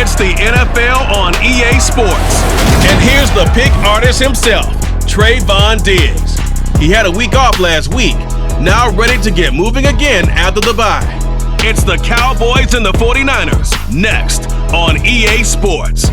It's the NFL on EA Sports. And here's the pick artist himself, Trayvon Diggs. He had a week off last week, now ready to get moving again after the bye. It's the Cowboys and the 49ers, next on EA Sports.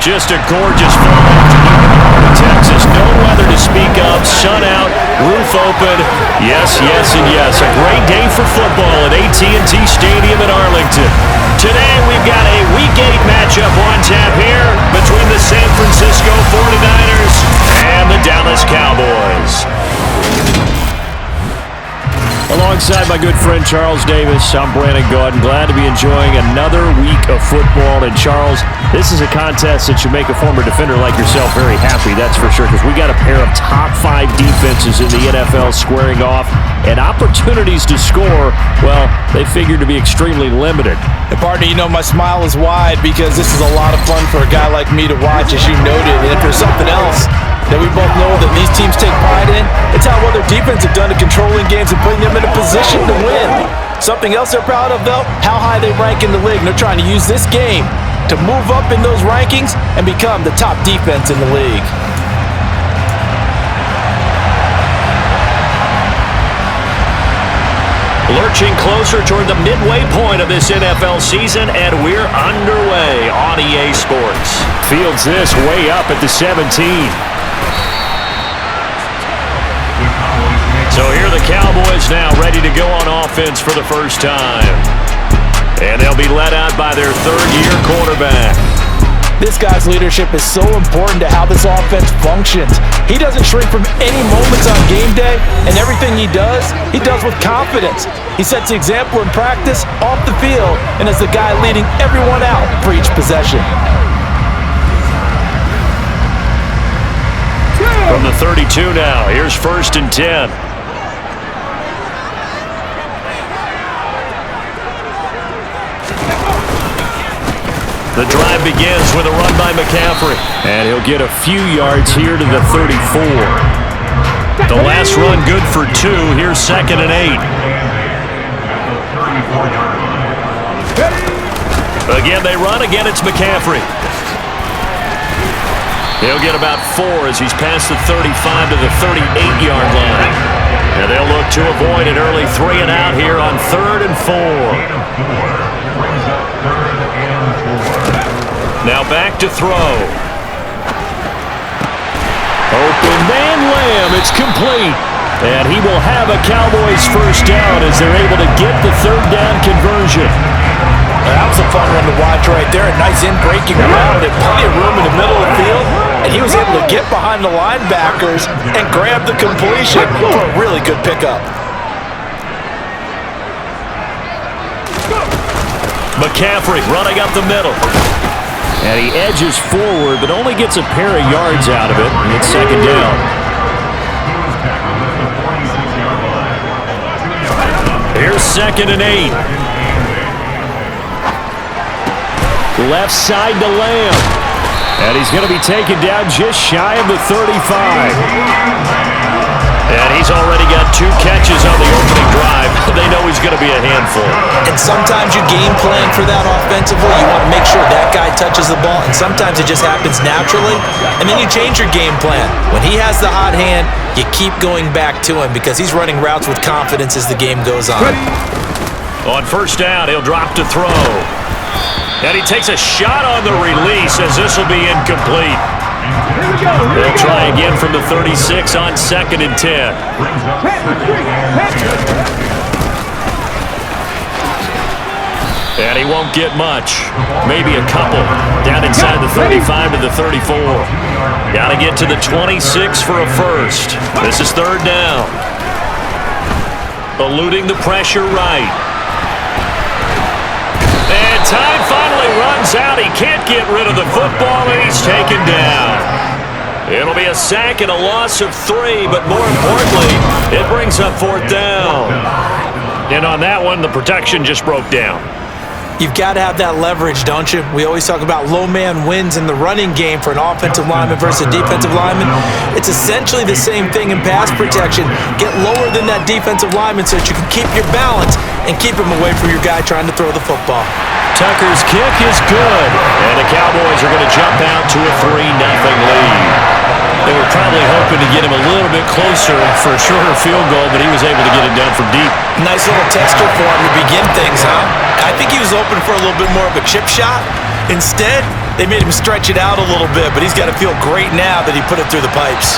Just a gorgeous fall afternoon. Texas, no weather to speak of, sun out, roof open. Yes, yes, and yes. A great day for football at AT&T Stadium in Arlington. Today we've got a Week 8 matchup on tap here between the San Francisco 49ers and the Dallas Cowboys. Alongside my good friend Charles Davis, I'm Brandon Gordon. Glad to be enjoying another week of football. And Charles, this is a contest that should make a former defender like yourself very happy, that's for sure, because we got a pair of top 5 defenses in the NFL squaring off, and opportunities to score, well, they figure to be extremely limited. And partner, you know, my smile is wide because this is a lot of fun for a guy like me to watch, as you noted. And if there's something else that we both know that these teams take pride in, it's how well their defense have done at controlling games and putting them in a position to win. Something else they're proud of, though, how high they rank in the league. And they're trying to use this game to move up in those rankings and become the top defense in the league. Lurching closer toward the midway point of this NFL season, and we're underway on EA Sports. Fields this way up at the 17. So here are the Cowboys now ready to go on offense for the first time. And they'll be led out by their third-year quarterback. This guy's leadership is so important to how this offense functions. He doesn't shrink from any moments on game day, and everything he does with confidence. He sets the example in practice, off the field, and is the guy leading everyone out for each possession. From the 32 now, here's 1st and 10. The drive begins with a run by McCaffrey. And he'll get a few yards here to the 34. The last run good for 2. Here's 2nd and 8. Again, they run. Again, it's McCaffrey. He'll get about 4 as he's past the 35 to the 38-yard line. And they'll look to avoid an early 3 and out here on 3rd and 4. Now back to throw. Open man, Lamb. It's complete. And he will have a Cowboys first down as they're able to get the 3rd down conversion. That was a fun run to watch right there. A nice in-breaking route and plenty of room in the middle of the field. And he was able to get behind the linebackers and grab the completion for a really good pickup. McCaffrey running up the middle. And he edges forward, but only gets a pair of yards out of it. And it's 2nd down. Here's 2nd and 8. Left side to Lamb. And he's going to be taken down just shy of the 35. And he's already got 2 catches on the opening drive. They know he's going to be a handful. And sometimes you game plan for that offensively. You want to make sure that guy touches the ball, and sometimes it just happens naturally. And then you change your game plan. When he has the hot hand, you keep going back to him because he's running routes with confidence as the game goes on. On 1st down, he'll drop to throw. And he takes a shot on the release as this will be incomplete. They'll try again from the 36 on 2nd and 10. And he won't get much. Maybe a couple. Down inside the 35 to the 34. Got to get to the 26 for a first. This is 3rd down. Eluding the pressure right. And time finally runs out. He can't get rid of the football, and he's taken down. It'll be a sack and a loss of 3, but more importantly, it brings up 4th down. And on that one, the protection just broke down. You've got to have that leverage, don't you? We always talk about low man wins in the running game for an offensive lineman versus a defensive lineman. It's essentially the same thing in pass protection. Get lower than that defensive lineman so that you can keep your balance and keep him away from your guy trying to throw the football. Tucker's kick is good, and the Cowboys are going to jump out to a 3-0 lead. They were probably hoping to get him a little bit closer for a shorter field goal, but he was able to get it done from deep. Nice little tester for him to begin things, huh? I think he was open for a little bit more of a chip shot. Instead, they made him stretch it out a little bit, but he's got to feel great now that he put it through the pipes.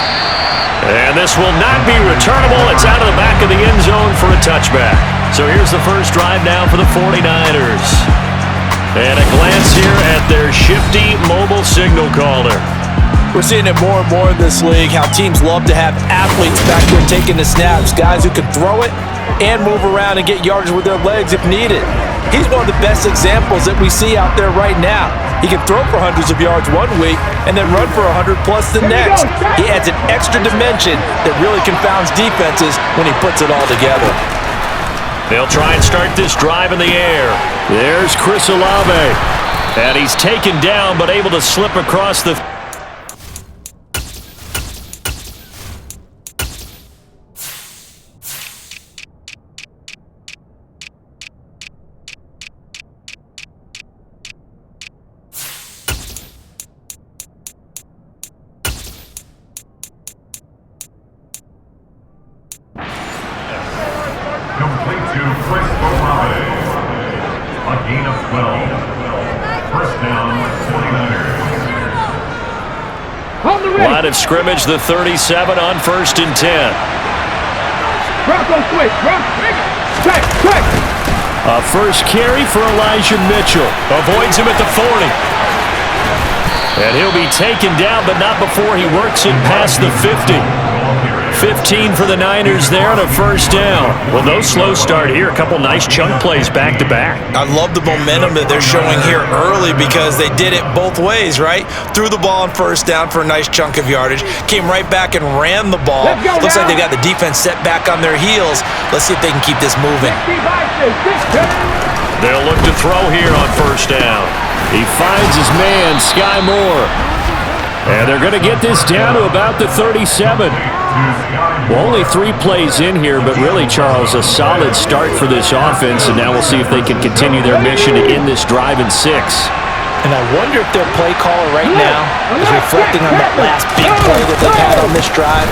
And this will not be returnable. It's out of the back of the end zone for a touchback. So here's the first drive now for the 49ers. And a glance here at their shifty mobile signal caller. We're seeing it more and more in this league, how teams love to have athletes back there taking the snaps, guys who can throw it and move around and get yardage with their legs if needed. He's one of the best examples that we see out there right now. He can throw for hundreds of yards one week and then run for 100 plus the next. He adds an extra dimension that really confounds defenses when he puts it all together. They'll try and start this drive in the air. There's Chris Olave. And he's taken down but able to slip across the... Line of scrimmage, the 37 on 1st and 10. A first carry for Elijah Mitchell. Avoids him at the 40. And he'll be taken down, but not before he works it past the 50. 15 for the Niners there and a first down. Well, no slow start here. A couple nice chunk plays back-to-back. I love the momentum that they're showing here early because they did it both ways, right? Threw the ball on first down for a nice chunk of yardage, came right back and ran the ball. Looks like they got the defense set back on their heels. Let's see if they can keep this moving. They'll look to throw here on first down. He finds his man, Sky Moore. And they're going to get this down to about the 37. Well, only 3 plays in here, but really, Charles, a solid start for this offense, and now we'll see if they can continue their mission to end this drive in 6. And I wonder if their play caller right now is reflecting on that last big play that they've had on this drive.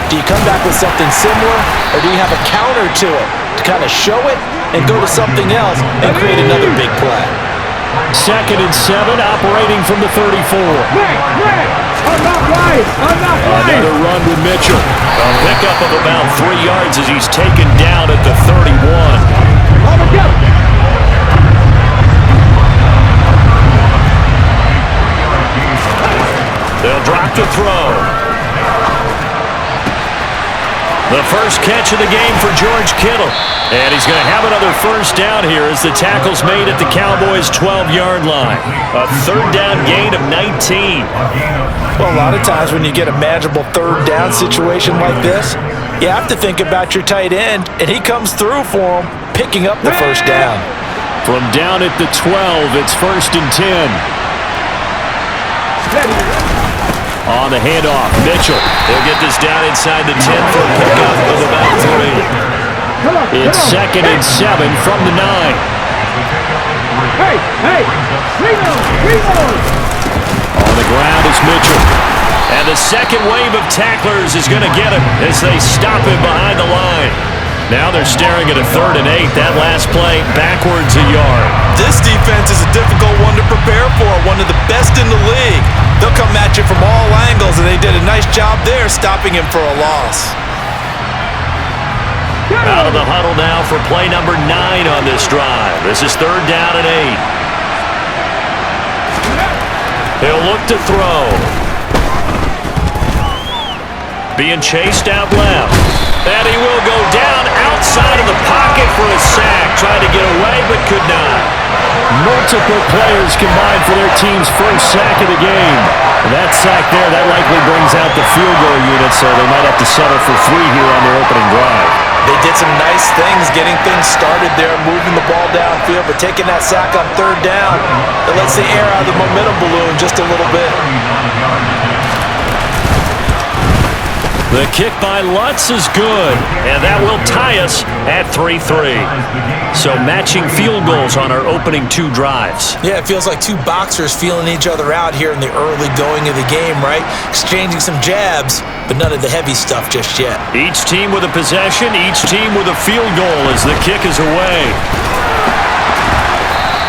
Do you come back with something similar, or do you have a counter to it to kind of show it and go to something else and create another big play? 2nd and 7, operating from the 34. Another run with Mitchell. A pickup of about 3 yards as he's taken down at the 31. They'll drop to throw. The first catch of the game for George Kittle. And he's going to have another first down here as the tackle's made at the Cowboys' 12-yard line. A 3rd down gain of 19. Well, a lot of times when you get a manageable 3rd down situation like this, you have to think about your tight end, and he comes through for him, picking up the first down. From down at the 12, it's 1st and 10. On the handoff, Mitchell. They'll get this down inside the 10 for a pickup of about 3. It's 2nd and 7 from the 9. On the ground is Mitchell. And the second wave of tacklers is going to get him as they stop him behind the line. Now they're staring at a 3rd and 8. That last play backwards a yard. This defense is a difficult one to prepare for, one of the best in the league. They'll come at you from all angles, and they did a nice job there stopping him for a loss. Out of the huddle now for play number 9 on this drive. This is 3rd down and 8. He'll look to throw. Being chased out left. And he will go down outside of the pocket for a sack. Tried to get away, but could not. Multiple players combined for their team's first sack of the game. And that sack there, that likely brings out the field goal unit, so they might have to settle for 3 here on their opening drive. They did some nice things getting things started there, moving the ball downfield, but taking that sack on 3rd down, it lets the air out of the momentum balloon just a little bit. The kick by Lutz is good, and that will tie us at 3-3. So matching field goals on our opening 2 drives. Yeah, it feels like 2 boxers feeling each other out here in the early going of the game, right? Exchanging some jabs, but none of the heavy stuff just yet. Each team with a possession, each team with a field goal as the kick is away.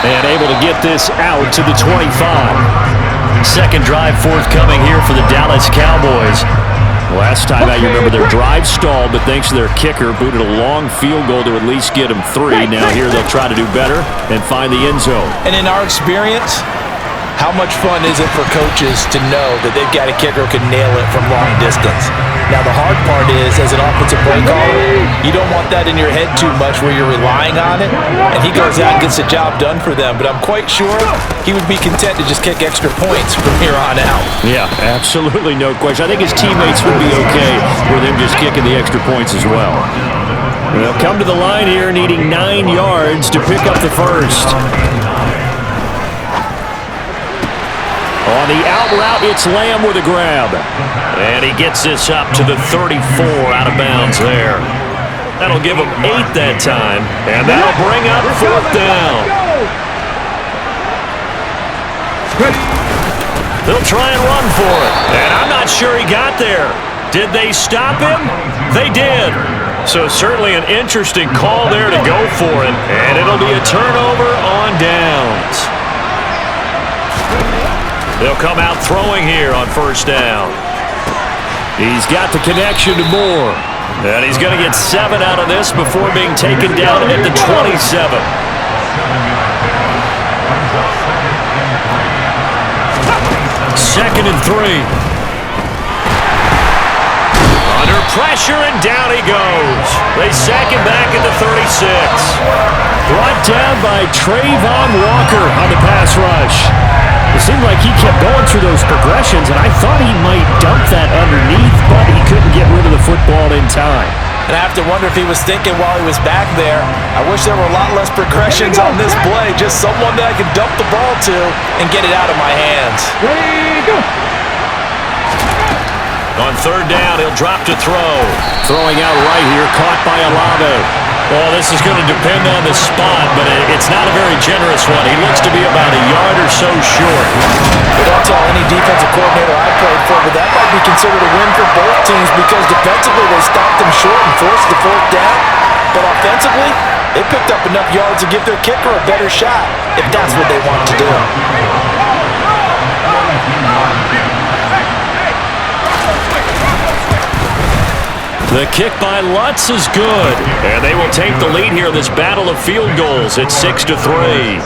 And able to get this out to the 25. Second drive forthcoming here for the Dallas Cowboys. Last time out, you remember their drive stalled, but thanks to their kicker, booted a long field goal to at least get them 3. Now here they'll try to do better and find the end zone. And in our experience, how much fun is it for coaches to know that they've got a kicker who can nail it from long distance? Now, the hard part is, as an offensive play caller, you don't want that in your head too much where you're relying on it, and he goes out and gets the job done for them. But I'm quite sure he would be content to just kick extra points from here on out. Yeah, absolutely no question. I think his teammates would be okay with him just kicking the extra points as well. They'll come to the line here needing 9 yards to pick up the first. On the out route, it's Lamb with a grab. And he gets this up to the 34 out of bounds there. That'll give him 8 that time. And that'll bring up 4th down. They'll try and run for it. And I'm not sure he got there. Did they stop him? They did. So certainly an interesting call there to go for it. And it'll be a turnover on downs. They'll come out throwing here on 1st down. He's got the connection to Moore. And he's going to get 7 out of this before being taken down at the 27. 2nd and 3. Under pressure, and down he goes. They sack him back at the 36. Brought down by Trayvon Walker on the pass rush. It seemed like he kept going through those progressions, and I thought he might dump that underneath, but he couldn't get rid of the football in time. And I have to wonder if he was thinking while he was back there, I wish there were a lot less progressions on this play, just someone that I could dump the ball to and get it out of my hands. On 3rd down, he'll drop to throw. Throwing out right here, caught by Olave. Well, this is going to depend on the spot, but it's not a very generous one. He looks to be about a yard or so short. But I'll tell any defensive coordinator I played for, but that might be considered a win for both teams because defensively they stopped them short and forced the 4th down. But offensively, they picked up enough yards to give their kicker a better shot if that's what they want to do. The kick by Lutz is good, and they will take the lead here in this battle of field goals at 6-3.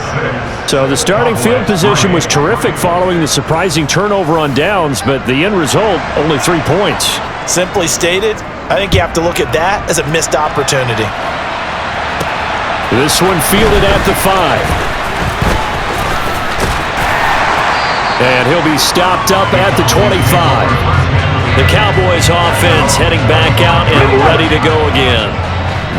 So the starting field position was terrific following the surprising turnover on downs, but the end result, only 3 points. Simply stated, I think you have to look at that as a missed opportunity. This one fielded at the 5. And he'll be stopped up at the 25. The Cowboys offense heading back out and ready to go again.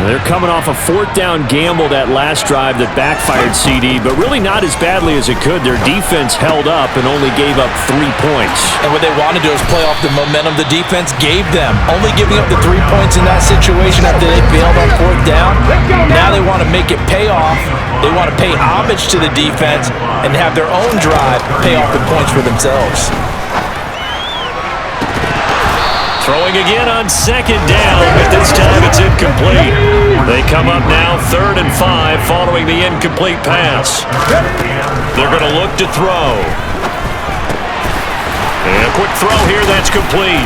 They're coming off a 4th down gamble that last drive that backfired CD, but really not as badly as it could. Their defense held up and only gave up 3 points. And what they wanted to do is play off the momentum the defense gave them. Only giving up the 3 points in that situation after they failed on 4th down. Now they want to make it pay off. They want to pay homage to the defense and have their own drive pay off the points for themselves. Throwing again on 2nd down, but this time it's incomplete. They come up now 3rd and 5 following the incomplete pass. They're going to look to throw. And a quick throw here, that's complete.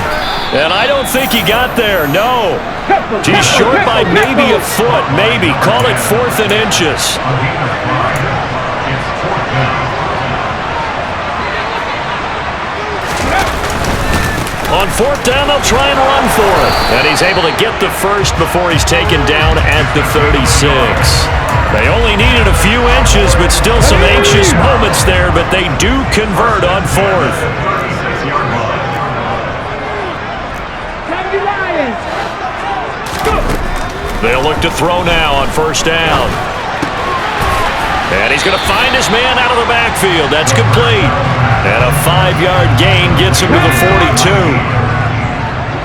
And I don't think he got there, no. He's short by maybe a foot, maybe. Call it 4th and inches. On 4th down, they'll try and run for it. And he's able to get the first before he's taken down at the 36. They only needed a few inches, but still some anxious moments there, but they do convert on 4th. They'll look to throw now on 1st down. And he's going to find his man out of the backfield. That's complete. And a 5-yard gain gets him to the 42.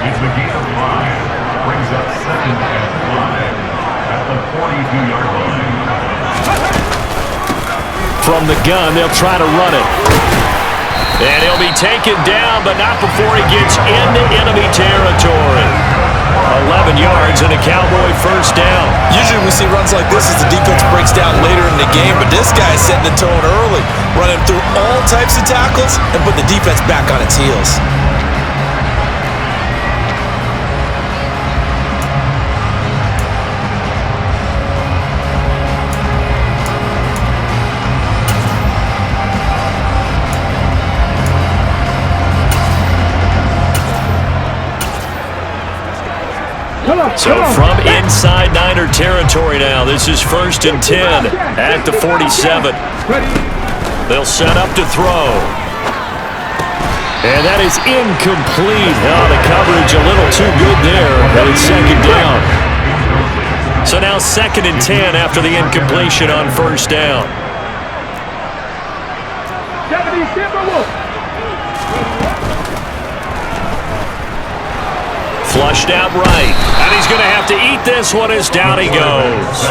is the gain of 5. Brings up 2nd and 5 at the 42-yard line. From the gun, they'll try to run it. And he'll be taken down, but not before he gets into enemy territory. 11 yards and a Cowboy first down. Usually we see runs like this as the defense breaks down later in the game, but this guy's setting the tone early, running through all types of tackles and put the defense back on its heels. So from inside Niner territory now, this is 1st and 10 at the 47. They'll set up to throw. And that is incomplete. Oh, the coverage a little too good there, and it's 2nd down. So now 2nd and 10 after the incompletion on 1st down. Flushed out right, and he's going to have to eat this one as down he goes.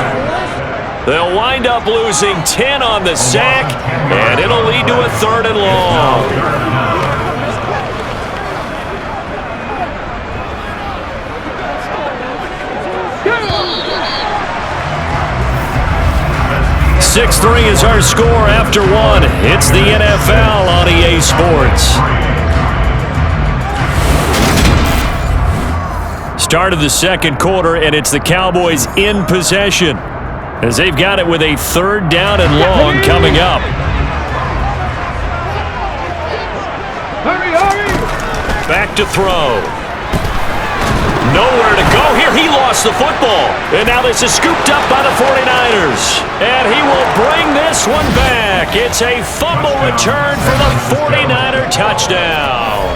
They'll wind up losing 10 on the sack, and it'll lead to a 3rd and long. .6-3 is our score after 1. It's the NFL on EA Sports. Start of the 2nd quarter, and it's the Cowboys in possession as they've got it with a 3rd down and long coming up. Back to throw. Nowhere to go here. He lost the football. And now this is scooped up by the 49ers. And he will bring this one back. It's a fumble return for the 49er touchdown.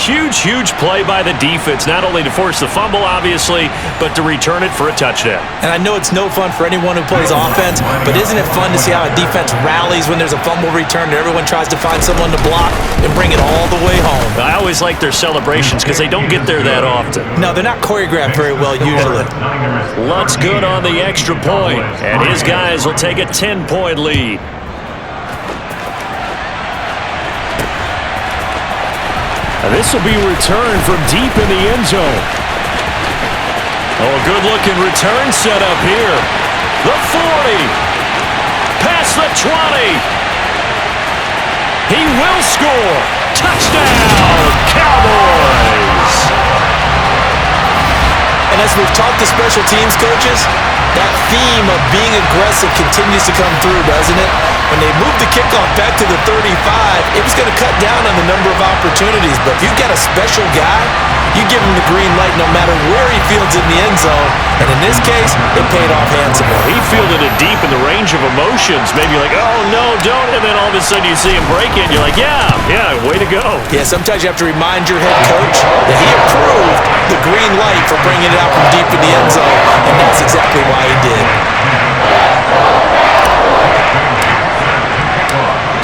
Huge play by the defense, not only to force the fumble, obviously, but to return it for a touchdown. And I know it's no fun for anyone who plays offense, but isn't it fun to see how a defense rallies when there's a fumble return and everyone tries to find someone to block and bring it all the way home? I always like their celebrations because they don't get there that often. No, they're not choreographed very well usually. Lutz good on the extra point, and his guys will take a 10-point lead. This will be returned from deep in the end zone. Oh, a good-looking return set up here. The 40. Past the 20. He will score. Touchdown, Cowboys. And as we've talked to special teams coaches, that theme of being aggressive continues to come through, doesn't it? When they moved the kickoff back to the 35, it was going to cut down on the number of opportunities. But if you've got a special guy, you give him the green light no matter where he fields in the end zone. And in this case, it paid off handsomely. He fielded it deep in the range of emotions. Maybe like, oh, no, don't. And then all of a sudden you see him break it, and you're like, yeah, way to go. Yeah, sometimes you have to remind your head coach that he approved the green light for bringing it out from deep in the end zone. And that's exactly why he did.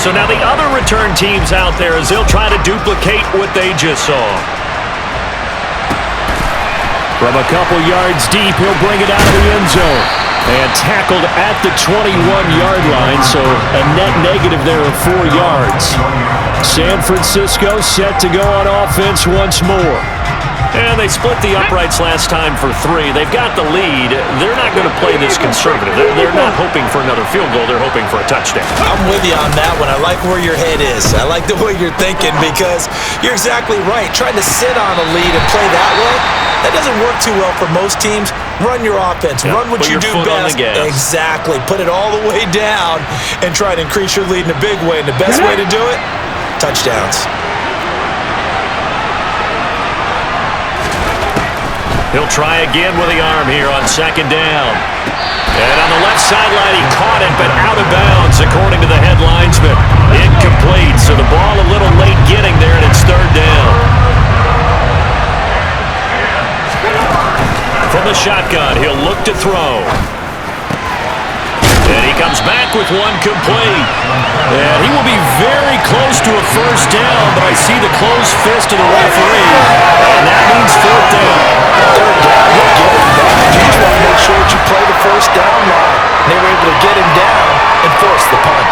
So now the other return teams out there as they'll try to duplicate what they just saw. From a couple yards deep, he'll bring it out of the end zone. And tackled at the 21-yard line, so a net negative there of 4 yards. San Francisco set to go on offense once more. And they split the uprights last time for 3. They've got the lead. They're not going to play this conservative. They're not hoping for another field goal. They're hoping for a touchdown. I'm with you on that one. I like where your head is. I like the way you're thinking because you're exactly right. Trying to sit on a lead and play that way, that doesn't work too well for most teams. Run your offense. Yep, run what you do best. Exactly. Put it all the way down and try to increase your lead in a big way. And the best way to do it, touchdowns. He'll try again with the arm here on 2nd down. And on the left sideline, he caught it, but out of bounds, according to the head linesman. Incomplete, so the ball a little late getting there, and it's 3rd down. From the shotgun, he'll look to throw. And he comes back with one complete. And he will be very close to a first down, but I see the closed fist of the referee, and that means fourth down. Third down, you'll get it back. You just want to make sure that you play the first down line. They were able to get him down and force the punt.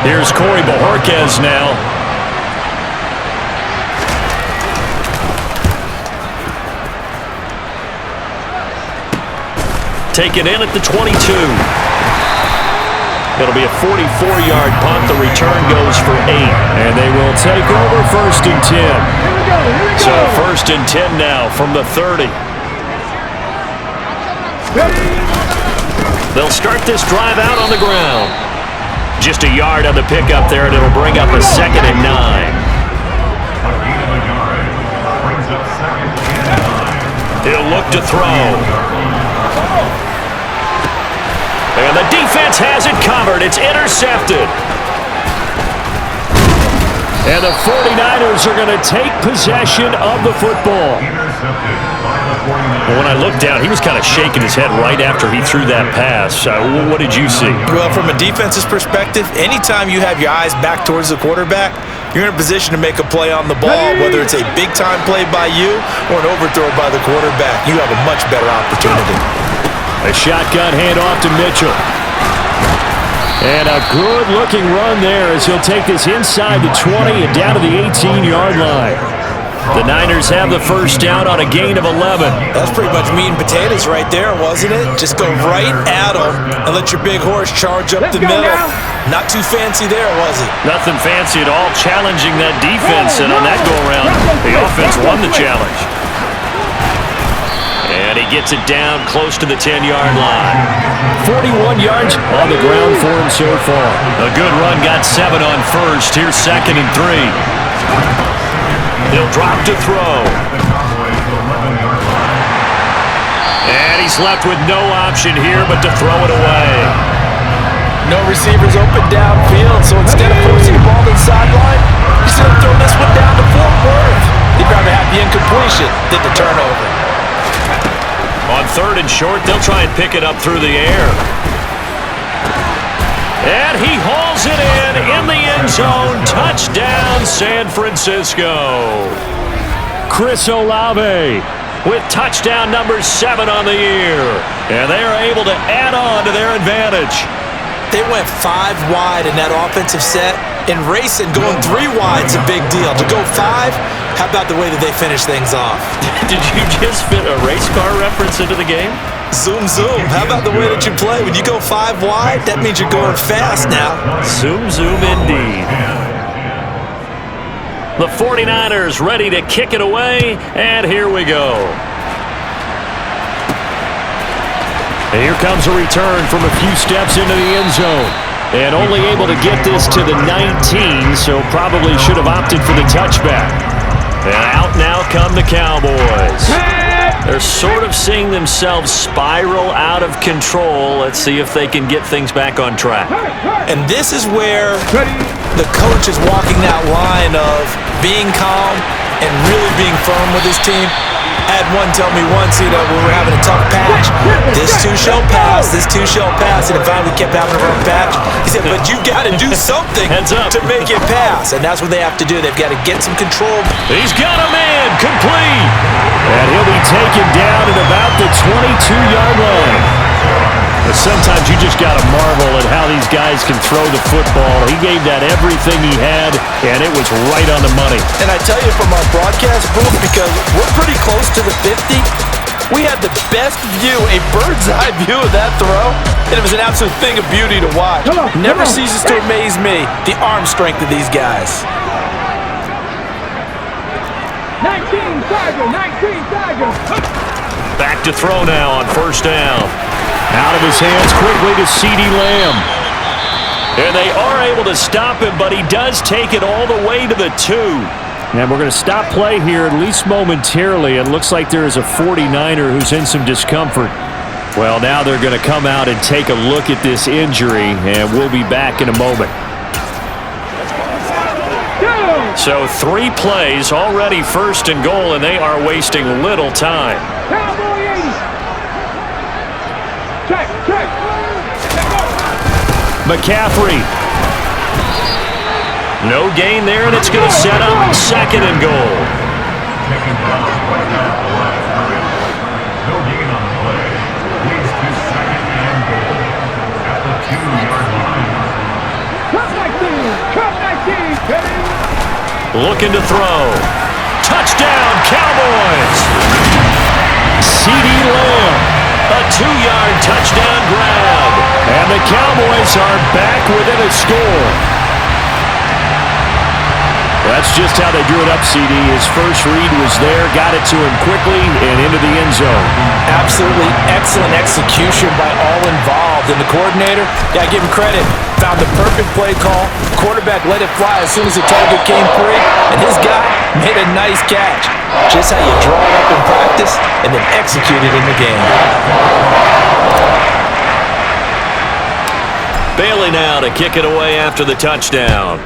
Here's Corey Bojorquez now. Taken in at the 22. It'll be a 44-yard punt. The return goes for 8. And they will take over first and 10. So first and 10 now from the 30. They'll start this drive out on the ground. Just a yard on the pickup there, and it'll bring up a 2nd and 9. A gain of a yard brings up 2nd and 9. He'll look to throw. And the defense has it covered. It's intercepted. And the 49ers are going to take possession of the football. Intercepted by the 49ers. Well, when I looked down, he was kind of shaking his head right after he threw that pass. What did you see? Well, from a defense's perspective, anytime you have your eyes back towards the quarterback, you're in a position to make a play on the ball, whether it's a big-time play by you or an overthrow by the quarterback. You have a much better opportunity. A shotgun handoff to Mitchell. And a good-looking run there as he'll take this inside the 20 and down to the 18-yard line. The Niners have the first down on a gain of 11. That's pretty much meat and potatoes right there, wasn't it? Just go right at them and let your big horse charge up the middle. Not too fancy there, was it? Nothing fancy at all, challenging that defense, and on that go-around, the offense won the challenge. And he gets it down close to the 10-yard line. 41 yards on the ground for him so far. A good run, got 7 on first. Here's 2nd and 3. He'll drop to throw. And he's left with no option here but to throw it away. No receivers open downfield, so instead of forcing the ball to the sideline, he's going to throw this one down to Fort Worth. He'd rather have the incompletion than the turnover. On 3rd and short, they'll try and pick it up through the air. And he hauls it in the end zone. Touchdown, San Francisco. Chris Olave with touchdown number 7 on the year. And they are able to add on to their advantage. They went 5 wide in that offensive set, and racing going 3 wide's a big deal. To go 5, how about the way that they finish things off? Did you just fit a race car reference into the game? Zoom, zoom. How about the way that you play? When you go 5 wide, that means you're going fast now. Zoom, zoom indeed. The 49ers ready to kick it away, and here we go. And here comes a return from a few steps into the end zone. And only able to get this to the 19, so probably should have opted for the touchback. And out now come the Cowboys. They're sort of seeing themselves spiral out of control. Let's see if they can get things back on track. And this is where the coach is walking that line of being calm and really being firm with his team. I had one tell me once, when we were having a tough patch, this too shall pass, this too shall pass, and finally we kept having a rough patch. He said, but you got to do something to make it pass, and that's what they have to do. They've got to get some control. He's got him in, complete, and he'll be taken down at about the 22-yard line. But sometimes you just got to marvel at how these guys can throw the football. He gave that everything he had, and it was right on the money. And I tell you from our broadcast booth, because we're pretty close to the 50, we had the best view, a bird's eye view of that throw, and it was an absolute thing of beauty to watch. Never ceases to amaze me, the arm strength of these guys. 19 Tigers. Back to throw now on first down. Out of his hands quickly to CeeDee Lamb. And they are able to stop him, but he does take it all the way to the 2. And we're going to stop play here, at least momentarily. It looks like there is a 49er who's in some discomfort. Well, now they're going to come out and take a look at this injury, and we'll be back in a moment. So 3 plays, already 1st and goal, and they are wasting little time. Cowboy 80. Check. McCaffrey. No gain there, and it's going to set up 2nd and goal. Taking down right now the last period. No gain on the play. Leads to 2nd and goal at the 2-yard line. Trap 19, Kenny. Looking to throw. Touchdown, Cowboys! C.D. Lamb, a 2-yard touchdown grab. And the Cowboys are back within a score. That's just how they drew it up, CD. His first read was there, got it to him quickly, and into the end zone. Absolutely excellent execution by all involved. And the coordinator, yeah, give him credit. Found the perfect play call. Quarterback let it fly as soon as the target came free, and his guy made a nice catch. Just how you draw it up in practice and then execute it in the game. Bailey now to kick it away after the touchdown.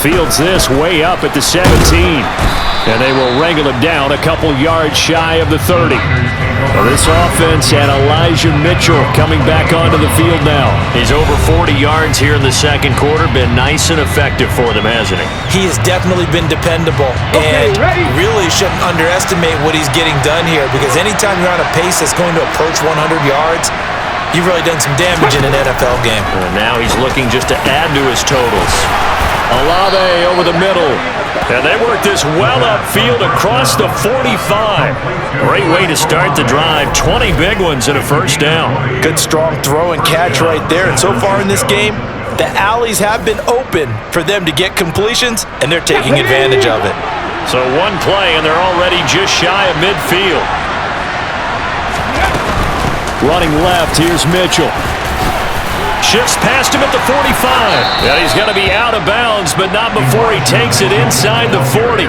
Fields this way up at the 17. And they will wrangle him down a couple yards shy of the 30. Well, this offense and Elijah Mitchell coming back onto the field now. He's over 40 yards here in the second quarter. Been nice and effective for them, hasn't he? He has definitely been dependable. Okay, and ready? really shouldn't underestimate what he's getting done here, because anytime you're on a pace that's going to approach 100 yards, you've really done some damage in an NFL game. And now he's looking just to add to his totals. Olave over the middle. And they work this well upfield across the 45. Great way to start the drive. 20 big ones and a first down. Good strong throw and catch right there. And so far in this game, the alleys have been open for them to get completions, and they're taking advantage of it. So one play, and they're already just shy of midfield. Running left, here's Mitchell. Shifts past him at the 45. Yeah, he's going to be out of bounds, but not before he takes it inside the 40.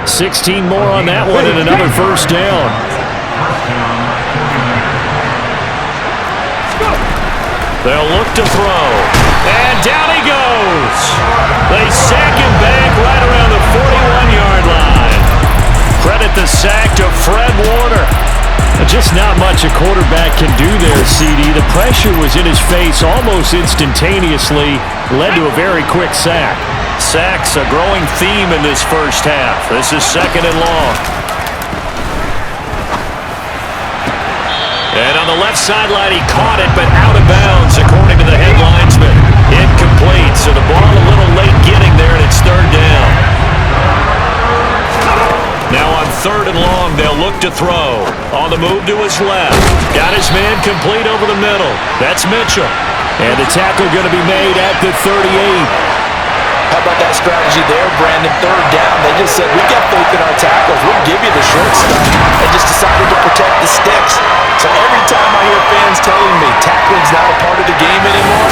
16 more on that one and another first down. They'll look to throw. And down he goes. They sack him back right around the 41-yard line. Credit the sack to Fred Warner. Just not much a quarterback can do there, CD. The pressure was in his face almost instantaneously, led to a very quick sack. Sacks a growing theme in this first half. This is 2nd and long. And on the left sideline, he caught it, but out of bounds, according to the head linesman. Incomplete, so the ball a little late getting there, and it's 3rd down. Now on 3rd and long, they'll look to throw. On the move to his left. Got his man complete over the middle. That's Mitchell. And the tackle going to be made at the 38. How about that strategy there, Brandon? 3rd down. They just said, we've got faith in our tackles. We'll give you the short stuff. And just decided to protect the sticks. So every time I hear fans telling me tackling's not a part of the game anymore,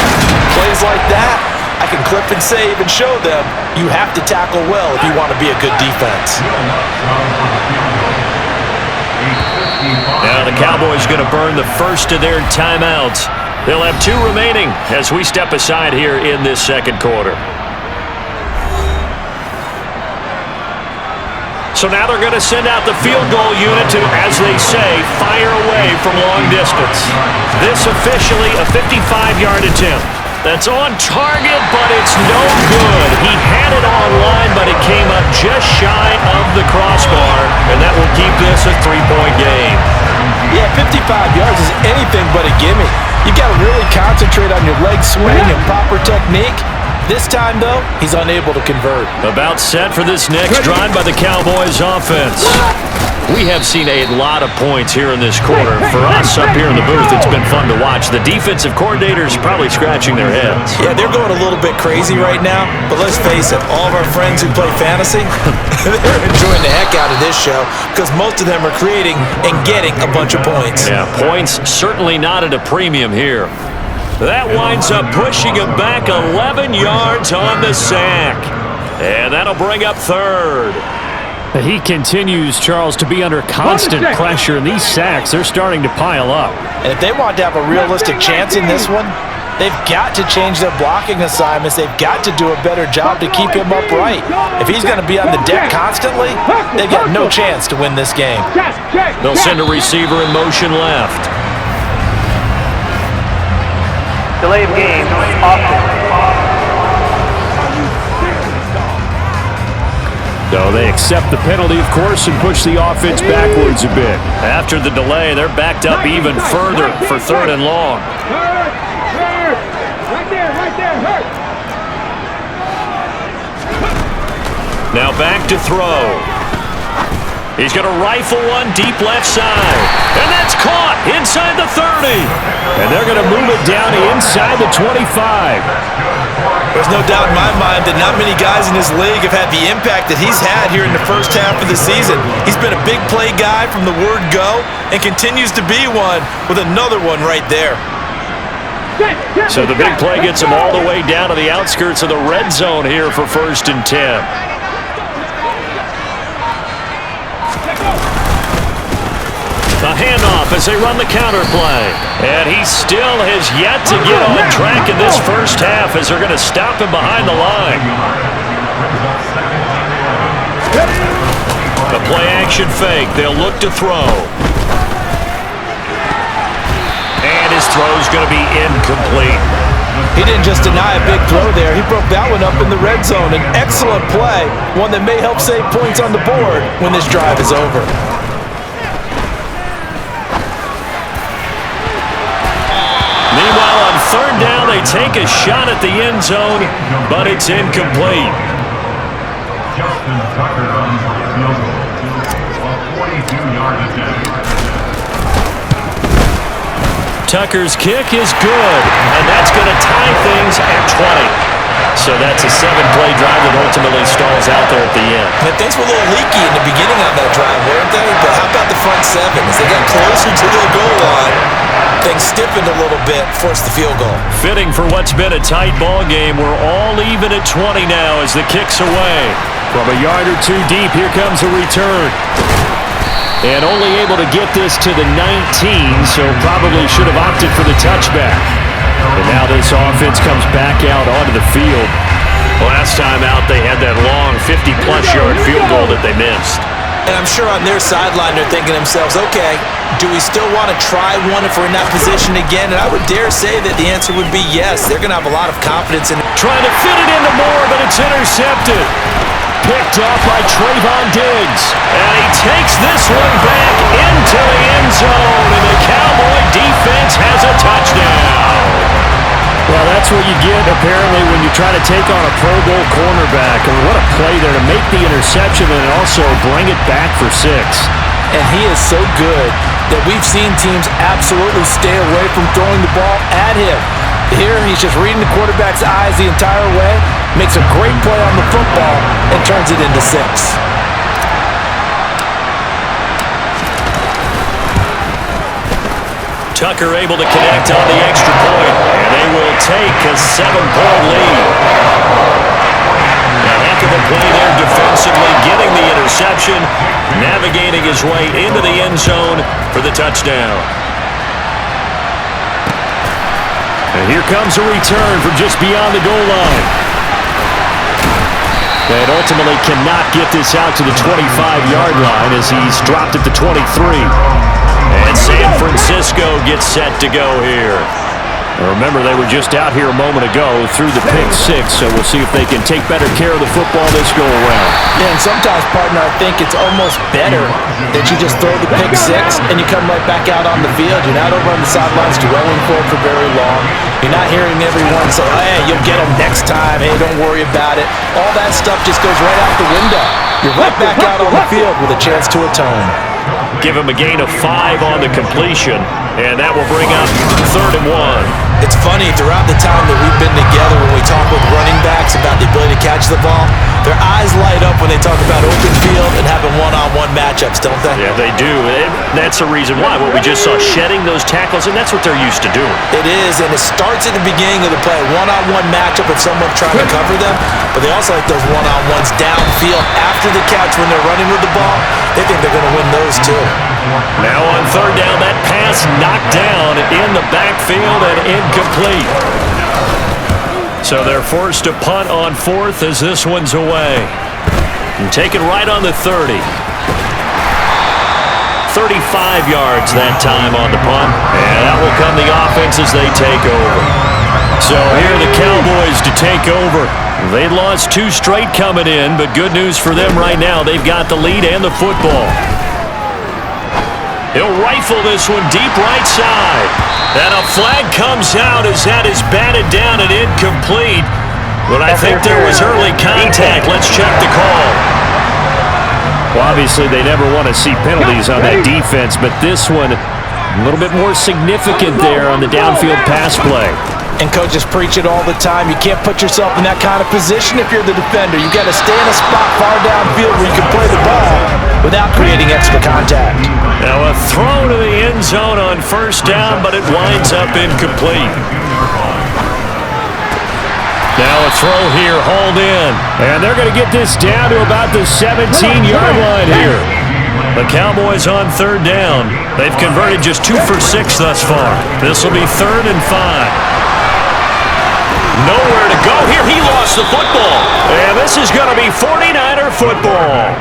plays like that, I can clip and save and show them you have to tackle well if you want to be a good defense. Now the Cowboys going to burn the first of their timeouts. They'll have 2 remaining as we step aside here in this second quarter. So now they're going to send out the field goal unit to, as they say, fire away from long distance. This officially a 55-yard attempt. That's on target, but it's no good. He had it online, but it came up just shy of the crossbar, and that will keep this a 3-point game. Yeah, 55 yards is anything but a gimme. You got to really concentrate on your leg swing and proper technique. This time, though, he's unable to convert. About set for this next drive by the Cowboys offense. We have seen a lot of points here in this quarter. For us up here in the booth, it's been fun to watch. The defensive coordinators probably scratching their heads. Yeah, they're going a little bit crazy right now, but let's face it, all of our friends who play fantasy, they're enjoying the heck out of this show because most of them are creating and getting a bunch of points. Yeah, points certainly not at a premium here. That winds up pushing him back 11 yards on the sack. And that'll bring up 3rd. He continues, Charles, to be under constant pressure, and these sacks, they're starting to pile up. And if they want to have a realistic chance in this one, They've got to change their blocking assignments. They've got to do a better job to keep him upright. If he's going to be on the deck constantly, they've got no chance to win this game. They'll send a receiver in motion left. Delay of game, offense. So they accept the penalty, of course, and push the offense backwards a bit. After the delay, they're backed up even further for 3rd and long. Right there, hurt. Now back to throw. He's going to rifle one deep left side. And that's caught inside the 30. And they're going to move it down inside the 25. There's no doubt in my mind that not many guys in this league have had the impact that he's had here in the first half of the season. He's been a big play guy from the word go and continues to be one with another one right there. So the big play gets him all the way down to the outskirts of the red zone here for 1st and 10. The handoff as they run the counter play. And he still has yet to get on track in this first half as they're going to stop him behind the line. The play action fake. They'll look to throw. And his throw's going to be incomplete. He didn't just deny a big throw there. He broke that one up in the red zone. An excellent play, one that may help save points on the board when this drive is over. Meanwhile, on 3rd down, they take a shot at the end zone, but it's incomplete. Justin Tucker runs for a field goal. A 42-yard attempt. Tucker's kick is good, and that's going to tie things at 20. So that's a 7-play drive that ultimately stalls out there at the end. And things were a little leaky in the beginning on that drive, weren't they? But how about the front 7? As they got closer to the goal line, things stiffened a little bit, forced the field goal. Fitting for what's been a tight ball game. We're all even at 20 now as the kick's away. From a yard or two deep, here comes a return. And only able to get this to the 19, so probably should have opted for the touchback. And now this offense comes back out onto the field. Last time out, they had that long 50-plus yard field goal that they missed. And I'm sure on their sideline they're thinking to themselves, okay, do we still want to try one if we're in that position again? And I would dare say that the answer would be yes. They're going to have a lot of confidence in it. Trying to fit it into Moore, but it's intercepted. Picked off by Trayvon Diggs. And he takes this one back into the end zone. And the Cowboy defense has a touchdown. Well, that's what you get, apparently, when you try to take on a Pro Bowl cornerback. I mean, what a play there to make the interception and also bring it back for 6. And he is so good that we've seen teams absolutely stay away from throwing the ball at him. Here, he's just reading the quarterback's eyes the entire way, makes a great play on the football, and turns it into 6. Tucker able to connect on the extra point, and they will take a 7-point lead. A heck of a play there defensively, getting the interception, navigating his way into the end zone for the touchdown. And here comes a return from just beyond the goal line. And ultimately cannot get this out to the 25-yard line as he's dropped at the 23. And San Francisco gets set to go here. Remember, they were just out here a moment ago through the pick 6, so we'll see if they can take better care of the football this go-around. Yeah, and sometimes, partner, I think it's almost better that you just throw the pick 6 and you come right back out on the field. You're not over on the sidelines dwelling for it for very long. You're not hearing everyone say, hey, you'll get them next time. Hey, don't worry about it. All that stuff just goes right out the window. You're right back out on the field with a chance to atone. Give him a gain of 5 on the completion, and that will bring up 3rd and 1. It's funny, throughout the time that we've been together, when we talk with running backs about the ability to catch the ball, their eyes light up when they talk about open field and having one-on-one matchups, don't they? Yeah, they do. That's the reason why. What we just saw, shedding those tackles, and that's what they're used to doing. It is, and it starts at the beginning of the play, one-on-one matchup if someone's trying to cover them, but they also like those one-on-ones downfield after the catch when they're running with the ball. They think they're going to win those too. Now on third down, that pass knocked down in the backfield and incomplete. So they're forced to punt on fourth as this one's away. And taken right on the 30. 35 yards that time on the punt. And that will come the offense as they take over. So here are the Cowboys to take over. They lost 2 straight coming in, but good news for them right now. They've got the lead and the football. He'll rifle this one deep right side. And a flag comes out as that is batted down and incomplete. But I think there was early contact. Let's check the call. Well, obviously, they never want to see penalties on that defense, but this one a little bit more significant there on the downfield pass play. And coaches preach it all the time. You can't put yourself in that kind of position if you're the defender. You got to stay in a spot far downfield where you can play the ball without creating extra contact. Now a throw to the end zone on first down, but it winds up incomplete. Now a throw here, hauled in. And they're going to get this down to about the 17-yard line here. The Cowboys on third down. They've converted just 2 for 6 thus far. This will be 3rd and 5. Nowhere to go here. He lost the football. And this is going to be 49er football.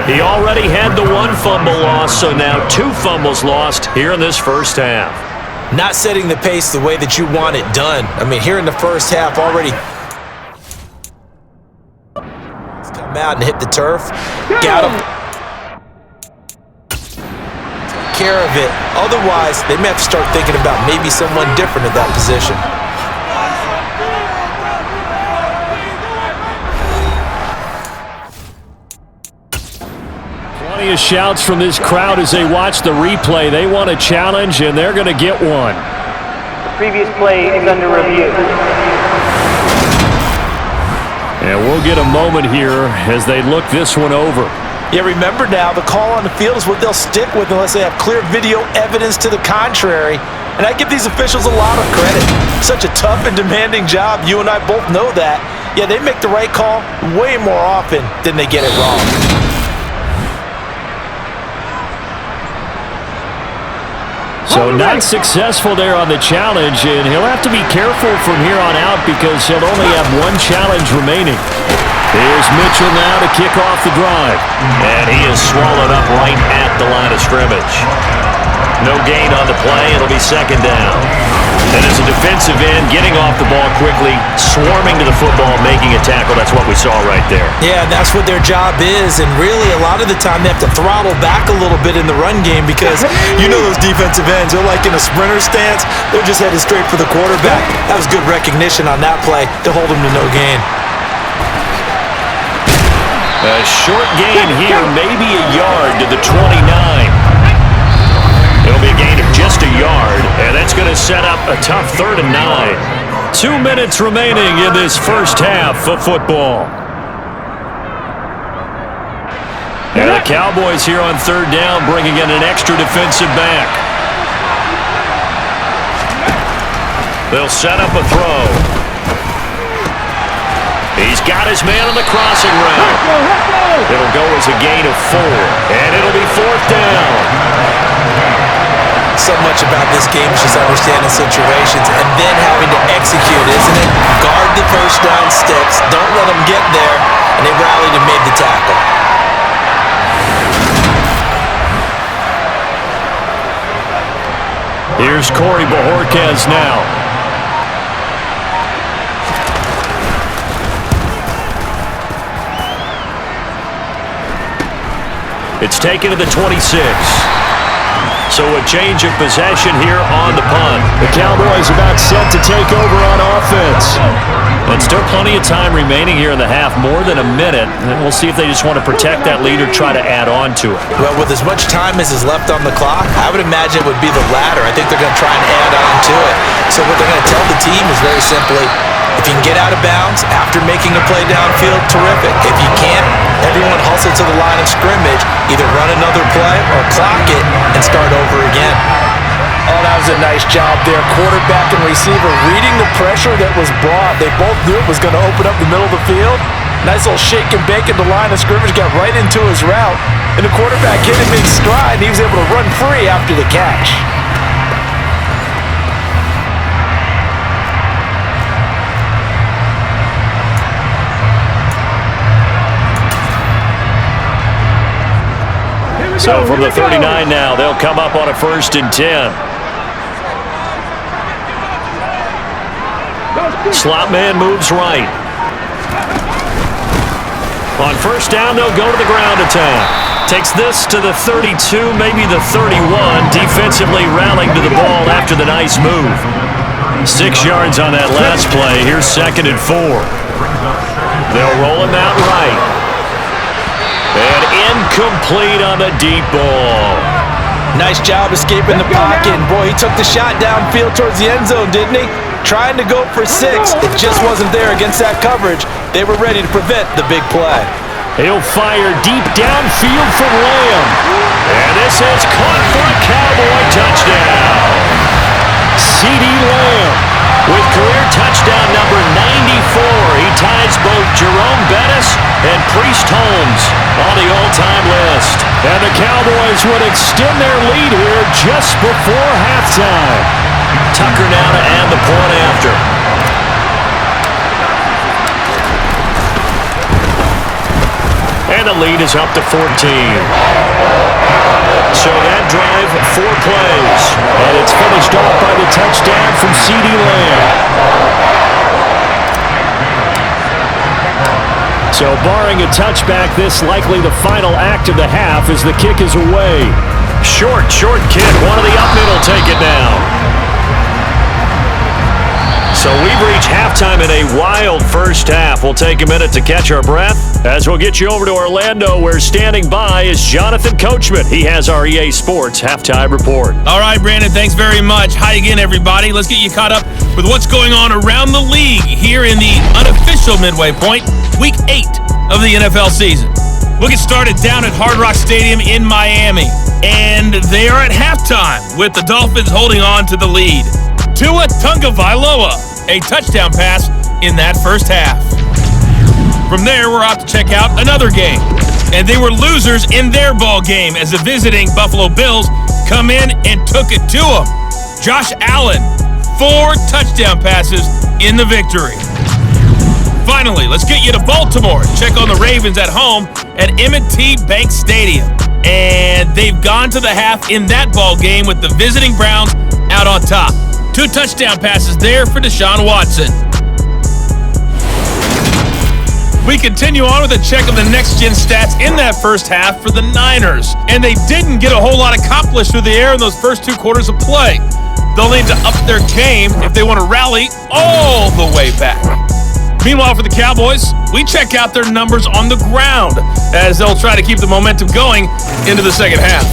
He already had the 1 fumble loss, so now 2 fumbles lost here in this first half. Not setting the pace the way that you want it done. I mean, here in the first half already. Come out and hit the turf. Got him. Take care of it. Otherwise, they may have to start thinking about maybe someone different at that position. Plenty of shouts from this crowd as they watch the replay. They want a challenge, and they're going to get one. The previous play is under review. And we'll get a moment here as they look this one over. Yeah, remember now, the call on the field is what they'll stick with unless they have clear video evidence to the contrary. And I give these officials a lot of credit. Such a tough and demanding job. You and I both know that. Yeah, they make the right call way more often than they get it wrong. So not successful there on the challenge, and he'll have to be careful from here on out because he'll only have 1 challenge remaining. Here's Mitchell now to kick off the drive. And he is swallowed up right at the line of scrimmage. No gain on the play. It'll be 2nd down. And as a defensive end, getting off the ball quickly, swarming to the football, making a tackle. That's what we saw right there. Yeah, that's what their job is. And really, a lot of the time, they have to throttle back a little bit in the run game because you know those defensive ends, they're like in a sprinter stance. They're just headed straight for the quarterback. That was good recognition on that play to hold him to no gain. A short gain here, maybe a yard to the 29. It'll be a gain of just a yard, and that's going to set up a tough 3rd and 9. 2 minutes remaining in this first half of football. And the Cowboys here on third down, bringing in an extra defensive back. They'll set up a throw. He's got his man on the crossing route. It'll go as a gain of 4, and it'll be 4th down. So much about this game is just understanding situations and then having to execute, isn't it? Guard the first down sticks, don't let them get there, and they rallied and made the tackle. Here's Corey Bojorquez now. It's taken to the 26. So a change of possession here on the punt. The Cowboys about set to take over on offense. And still plenty of time remaining here in the half, more than a minute. And we'll see if they just want to protect that lead or try to add on to it. Well, with as much time as is left on the clock, I would imagine it would be the latter. I think they're going to try and add on to it. So what they're going to tell the team is very simply, if you can get out of bounds after making a play downfield, terrific. If you can't, everyone hustle to the line of scrimmage, either run another play or clock it and start over again. Oh, that was a nice job there. Quarterback and receiver reading the pressure that was brought. They both knew it was going to open up the middle of the field, Nice little shake and bake at the line of scrimmage, got right into his route, and the quarterback hit him in stride, and he was able to run free after the catch. So from the 39 now, they'll come up on a 1st and 10. Slot man moves right. On 1st down, they'll go to the ground attack. Takes this to the 32, maybe the 31. Defensively rallying to the ball after the nice move. 6 yards on that last play. Here's 2nd and 4. They'll roll him out right. And incomplete on the deep ball. Nice job escaping the pocket. And boy, he took the shot downfield towards the end zone, didn't he? Trying to go for 6. It just wasn't there against that coverage. They were ready to prevent the big play. He'll fire deep downfield from Lamb. And this is caught for a Cowboy touchdown. C.D. Lamb with career touchdown number 94. He ties both Jerome Bettis and Priest Holmes on the all-time list. And the Cowboys would extend their lead here just before halftime. Tucker now to add the point after. And the lead is up to 14. So that drive, 4 plays. And it's finished off by the touchdown from C.D. Lamb. So barring a touchback, this likely the final act of the half as the kick is away. Short kick. One of the up middle take it now. So we've reached halftime in a wild first half. We'll take a minute to catch our breath as we'll get you over to Orlando, where standing by is Jonathan Coachman. He has our EA Sports halftime report. All right, Brandon, thanks very much. Hi again, everybody. Let's get you caught up with what's going on around the league here in the unofficial midway point, Week 8 of the NFL season. We'll get started down at Hard Rock Stadium in Miami, and they are at halftime with the Dolphins holding on to the lead. Tua Tagovailoa, a touchdown pass in that first half. From there, we're off to check out another game. And they were losers in their ball game as the visiting Buffalo Bills come in and took it to them. Josh Allen, 4 touchdown passes in the victory. Finally, let's get you to Baltimore. Check on the Ravens at home at M&T Bank Stadium. And they've gone to the half in that ball game with the visiting Browns out on top. 2 touchdown passes there for Deshaun Watson. We continue on with a check of the next-gen stats in that first half for the Niners. And they didn't get a whole lot accomplished through the air in those first 2 quarters of play. They'll need to up their game if they want to rally all the way back. Meanwhile, for the Cowboys, we check out their numbers on the ground as they'll try to keep the momentum going into the second half.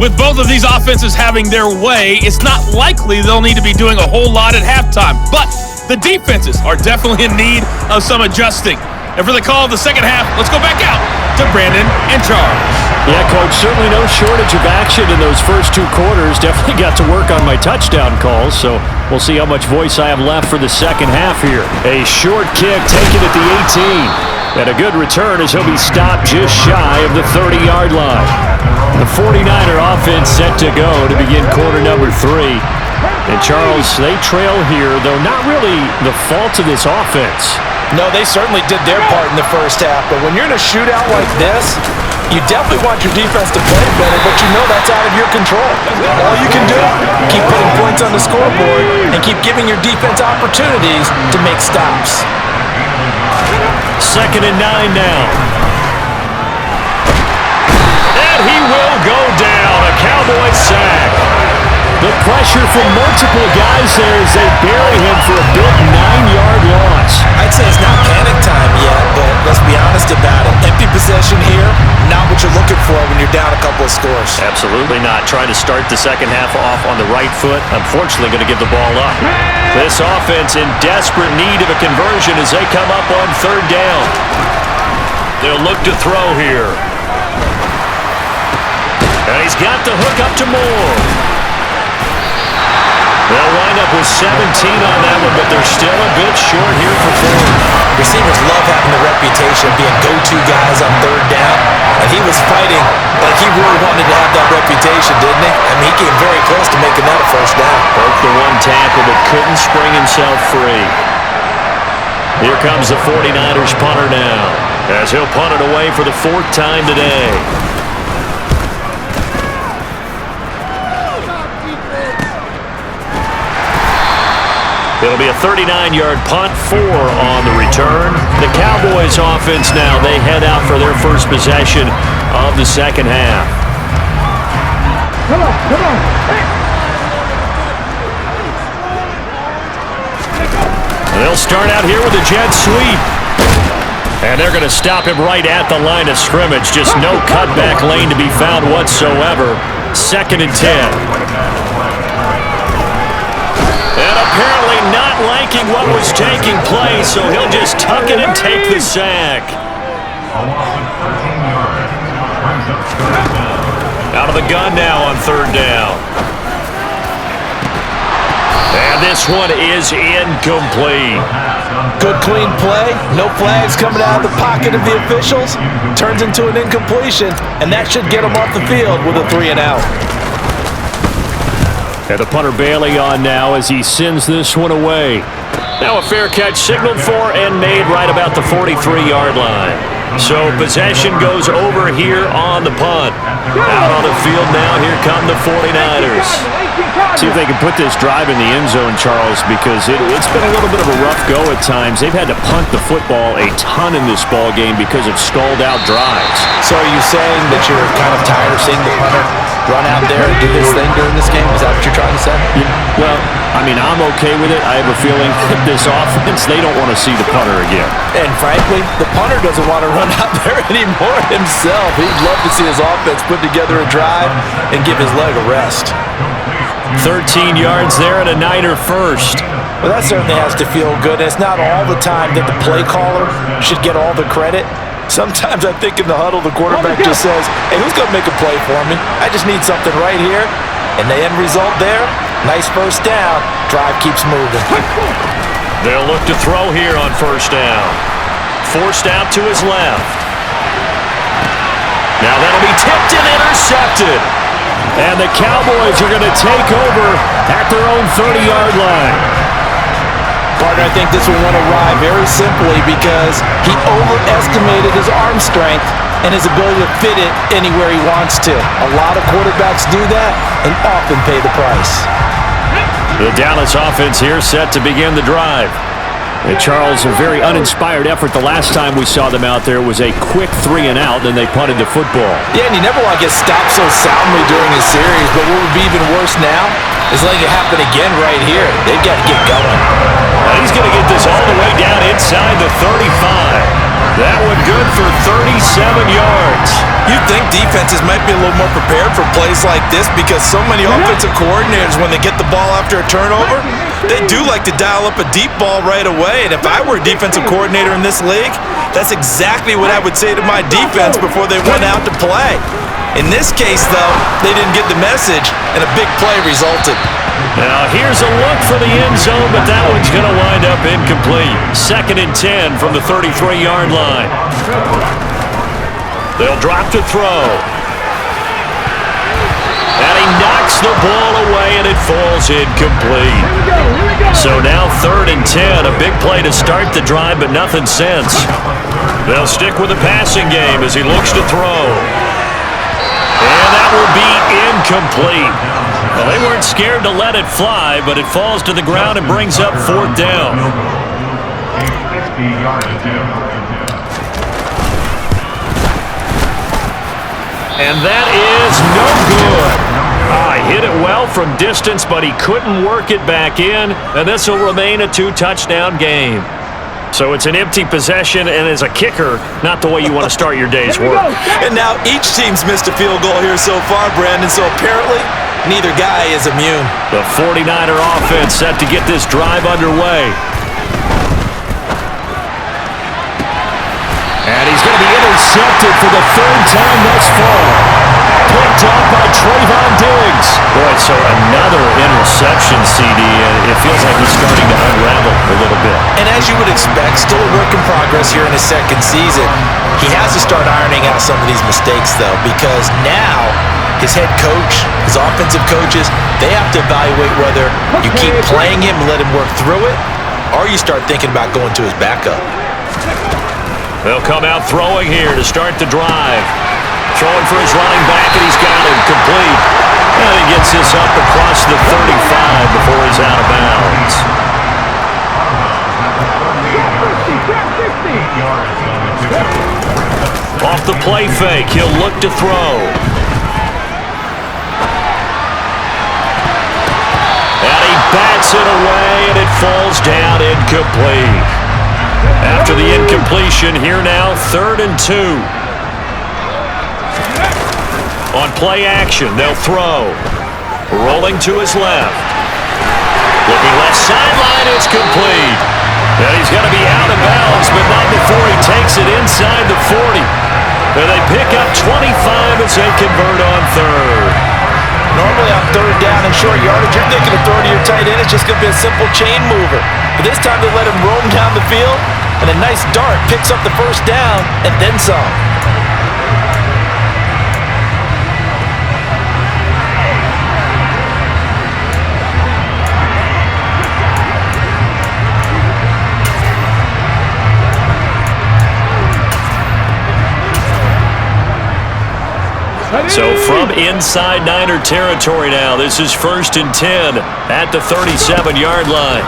With both of these offenses having their way, it's not likely they'll need to be doing a whole lot at halftime. But the defenses are definitely in need of some adjusting. And for the call of the second half, let's go back out to Brandon and Charles. Yeah, Coach, certainly no shortage of action in those first 2 quarters. Definitely got to work on my touchdown calls, so we'll see how much voice I have left for the second half here. A short kick taken at the 18. And a good return as he'll be stopped just shy of the 30-yard line. The 49er offense set to go to begin quarter number 3. And Charles, they trail here, though not really the fault of this offense. No, they certainly did their part in the first half, but when you're in a shootout like this, you definitely want your defense to play better, but you know that's out of your control. All you can do, keep putting points on the scoreboard and keep giving your defense opportunities to make stops. 2nd and 9 now. And he will go down. A Cowboy sack. The pressure from multiple guys there as they bury him for a big 9-yard loss. I'd say it's not panic time yet, but let's be honest about it. Empty possession here, not what you're looking for when you're down a couple of scores. Absolutely not. Trying to start the second half off on the right foot. Unfortunately, going to give the ball up. This offense in desperate need of a conversion as they come up on 3rd down. They'll look to throw here. And he's got the hook up to Moore. They'll wind up with 17 on that one, but they're still a bit short here for 4. Receivers love having the reputation of being go-to guys on third down, and he was fighting like he really wanted to have that reputation, didn't he? I mean, he came very close to making that a first down. Broke the one tackle, but couldn't spring himself free. Here comes the 49ers punter now, as he'll punt it away for the 4th time today. It'll be a 39-yard punt, 4 on the return. The Cowboys offense now, they head out for their first possession of the second half. Come on, come on. Hey. They'll start out here with a jet sweep. And they're going to stop him right at the line of scrimmage. Just no cutback lane to be found whatsoever. 2nd and 10. And apparently not liking what was taking place, so he'll just tuck it and take the sack. Out of the gun now on 3rd down. And this one is incomplete. Good clean play. No flags coming out of the pocket of the officials. Turns into an incompletion, and that should get him off the field with a 3 and out. And the punter Bailey on now as he sends this one away. Now a fair catch signaled for and made right about the 43-yard line. So possession goes over here on the punt. Out on the field now, here come the 49ers. See if they can put this drive in the end zone, Charles, because it's been a little bit of a rough go at times. They've had to punt the football a ton in this ball game because of stalled-out drives. So are you saying that you're kind of tired of seeing the punter run out there and do his thing during this game? Is that what you're trying to say? Yeah, well, I mean, I'm okay with it. I have a feeling that this offense, they don't want to see the punter again. And frankly, the punter doesn't want to run out there anymore himself. He'd love to see his offense put together a drive and give his leg a rest. 13 yards there and a Niner first. Well, that certainly has to feel good. And it's not all the time that the play caller should get all the credit. Sometimes I think in the huddle, the quarterback just says, hey, who's going to make a play for me? I just need something right here. And the end result there, nice first down. Drive keeps moving. They'll look to throw here on 1st down. Forced out to his left. Now that'll be tipped and intercepted. And the Cowboys are going to take over at their own 30-yard line. Partner, I think this one went awry very simply because he overestimated his arm strength and his ability to fit it anywhere he wants to. A lot of quarterbacks do that and often pay the price. The Dallas offense here set to begin the drive. And Charles, a very uninspired effort the last time we saw them out there was a quick 3 and out, then they punted the football. Yeah, and you never want to get stopped so soundly during a series, but what would be even worse now is letting it happen again right here. They've got to get going. Now he's going to get this all the way down inside the 35. That one good for 37 yards. You'd think defenses might be a little more prepared for plays like this because so many offensive coordinators, when they get the ball after a turnover, they do like to dial up a deep ball right away. And if I were a defensive coordinator in this league, that's exactly what I would say to my defense before they went out to play. In this case, though, they didn't get the message, and a big play resulted. Now, here's a look for the end zone, but that one's going to wind up incomplete. 2nd and 10 from the 33-yard line. They'll drop to throw. And he knocks the ball away, and it falls incomplete. So now 3rd and 10, a big play to start the drive, but nothing since. They'll stick with the passing game as he looks to throw. And that will be incomplete. Well, they weren't scared to let it fly, but it falls to the ground and brings up 4th down. And that is no good. Hit it well from distance, but he couldn't work it back in, and this will remain a 2-touchdown game. So it's an empty possession, and as a kicker, not the way you want to start your day's work. And now each team's missed a field goal here so far, Brandon, so apparently neither guy is immune. The 49er offense set to get this drive underway. And he's going to be intercepted for the 3rd time thus far. Picked up by Trayvon Diggs. Boy, so another interception, CD. And it feels as you would expect, still a work in progress here in his second season. He has to start ironing out some of these mistakes, though, because now his head coach, his offensive coaches, they have to evaluate whether you keep playing him and let him work through it, or you start thinking about going to his backup. They'll come out throwing here to start the drive. Throwing for his running back, and he's got him complete. And he gets this up across the 35 before he's out of bounds. Off the play fake, he'll look to throw. And he bats it away, and it falls down incomplete. After the incompletion, here now, 3rd and 2. On play action, they'll throw. Rolling to his left. Looking left sideline, it's complete. And he's going to be out of bounds, but not before he takes it inside the 40. And they pick up 25 as they convert on 3rd. Normally on 3rd down and short yardage, you're thinking of throwing to your tight end. It's just going to be a simple chain mover. But this time they let him roam down the field, and a nice dart picks up the 1st down and then some. So from inside Niner territory now, this is 1st and 10 at the 37-yard line.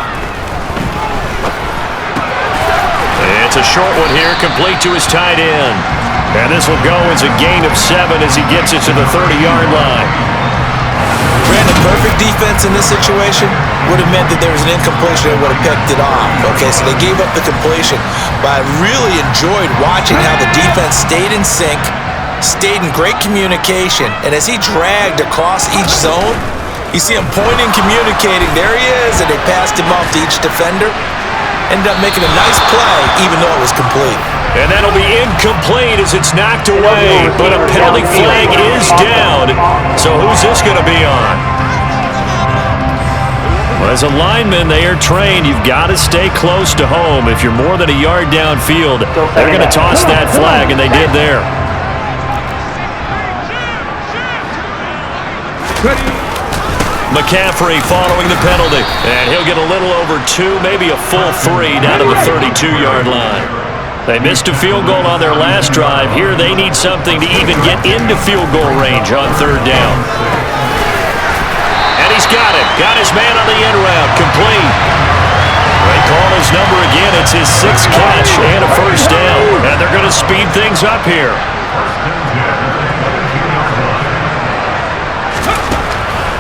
It's a short one here, complete to his tight end. And this will go as a gain of 7 as he gets it to the 30-yard line. Brandon, perfect defense in this situation would have meant that there was an incompletion and would have picked it off. Okay, so they gave up the completion. But I really enjoyed watching how the defense stayed in sync, stayed in great communication, and as he dragged across each zone, you see him pointing, communicating, there he is, and they passed him off to each defender. Ended up making a nice play, even though it was complete. And that'll be incomplete as it's knocked away, but a penalty flag is down. So who's this going to be on? Well, as a lineman, they are trained. You've got to stay close to home. If you're more than a yard downfield, they're going to toss that flag, and they did there. McCaffrey following the penalty, and he'll get a little over 2, maybe a full 3 down to the 32-yard line. They missed a field goal on their last drive. Here they need something to even get into field goal range on 3rd down. And he's got it. Got his man on the end route. Complete. They call his number again. It's his 6th catch and a 1st down. And they're going to speed things up here.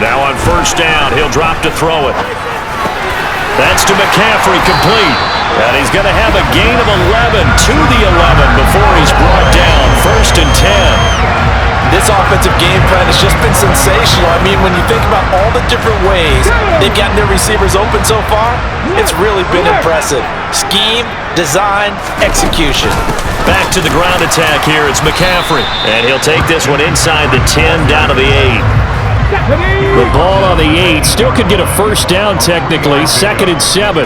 Now on 1st down, he'll drop to throw it. That's to McCaffrey, complete. And he's going to have a gain of 11 to the 11 before he's brought down. 1st and 10. This offensive game plan has just been sensational. I mean, when you think about all the different ways they've gotten their receivers open so far, it's really been impressive. Scheme, design, execution. Back to the ground attack here. It's McCaffrey. And he'll take this one inside the 10 down to the 8. The ball on the 8 still could get a 1st down technically. 2nd and 7.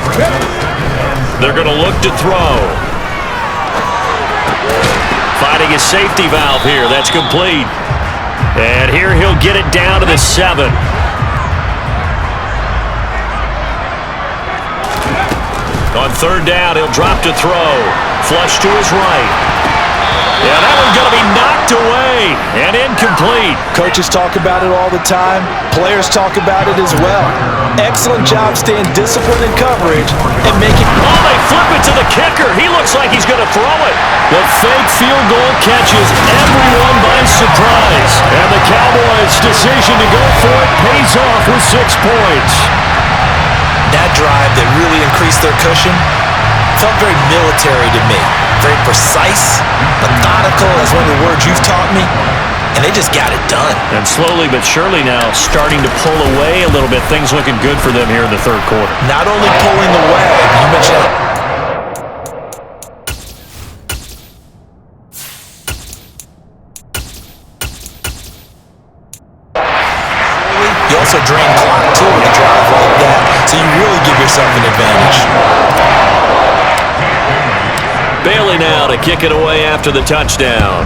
They're going to look to throw. Finding his safety valve here. That's complete. And here he'll get it down to the 7. On 3rd down, he'll drop to throw. Flush to his right. Yeah, that one's going to be knocked away and incomplete. Coaches talk about it all the time. Players talk about it as well. Excellent job staying disciplined in coverage and making... Oh, they flip it to the kicker. He looks like he's going to throw it. The fake field goal catches everyone by surprise. And the Cowboys' decision to go for it pays off with 6 points. That drive that really increased their cushion felt very military to me. Very precise, methodical, as one of the words you've taught me, and they just got it done. And slowly but surely now starting to pull away a little bit. Things looking good for them here in the 3rd quarter. Not only pulling away, you mentioned it. You also drain clock, too, when you drive like that, so you really give yourself an advantage. Bailey now to kick it away after the touchdown.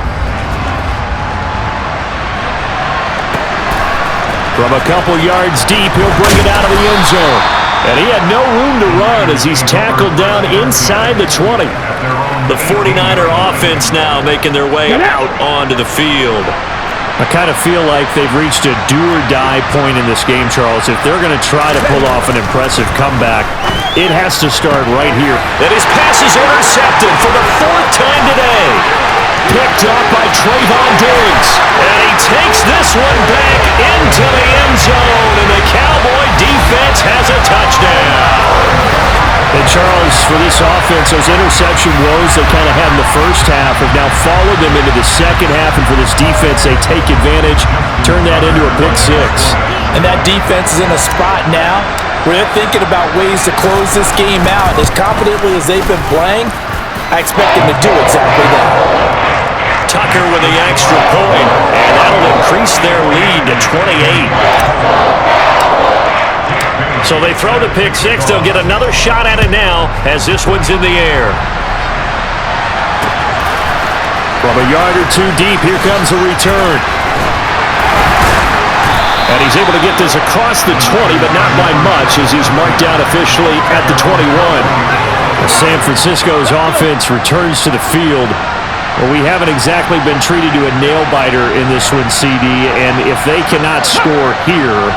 From a couple yards deep, he'll bring it out of the end zone. And he had no room to run as he's tackled down inside the 20. The 49er offense now making their way out onto the field. I kind of feel like they've reached a do-or-die point in this game, Charles. If they're going to try to pull off an impressive comeback, it has to start right here. And his pass is intercepted for the 4th time today. Picked up by Trayvon Diggs. And he takes this one back into the end zone. And the Cowboy defense has a touchdown. And Charles, for this offense, those interception woes they kind of had in the first half have now followed them into the second half. And for this defense, they take advantage, turn that into a pick six. And that defense is in a spot now where they're thinking about ways to close this game out. As confidently as they've been playing, I expect them to do exactly that. Tucker with the extra point, and that'll increase their lead to 28. So they throw the pick six. They'll get another shot at it now as this one's in the air. From a yard or two deep, here comes a return. And he's able to get this across the 20, but not by much as he's marked down officially at the 21. San Francisco's offense returns to the field. Well, we haven't exactly been treated to a nail-biter in this one, CD, and if they cannot score here,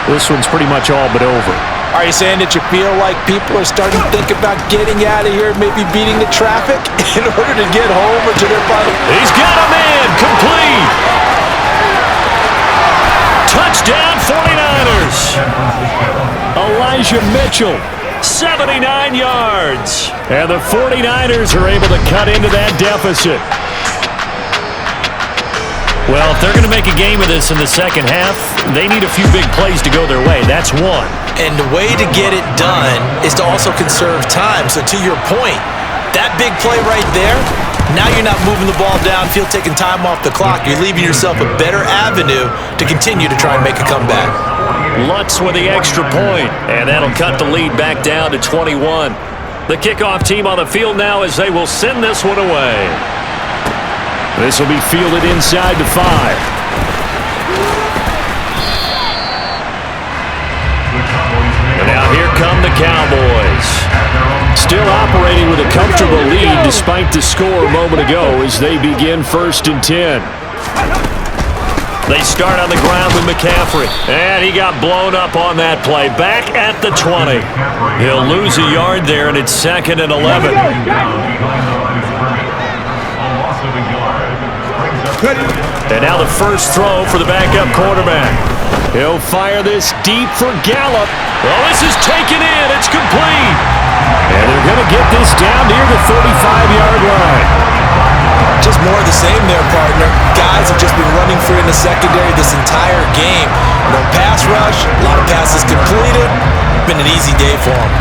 this one's pretty much all but over. Are you saying that you feel like people are starting to think about getting out of here, maybe beating the traffic in order to get home or to their final? He's got a man, complete. Touchdown 49ers. Elijah Mitchell, 79 yards. And the 49ers are able to cut into that deficit. well, if they're going to make a game of this in the second half, they need a few big plays to go their way. That's one. And the way to get it done is to also conserve time. So to your point, that big play right there, now you're not moving the ball downfield, taking time off the clock. You're leaving yourself a better avenue to continue to try and make a comeback. Lutz with the extra point, and that'll cut the lead back down to 21. The kickoff team on the field now as they will send this one away. This will be fielded inside the 5. And now here come the Cowboys. Still operating with a comfortable lead despite the score a moment ago as they begin 1st and 10. They start on the ground with McCaffrey. And he got blown up on that play. Back at the 20. He'll lose a yard there, and it's 2nd and 11. And now the first throw for the backup quarterback. He'll fire this deep for Gallup. Well, this is taken in. It's complete. And they're going to get this down near the 35-yard line. Just more of the same there, partner. Guys have just been running free in the secondary this entire game. No pass rush, a lot of passes completed. Been an easy day for them.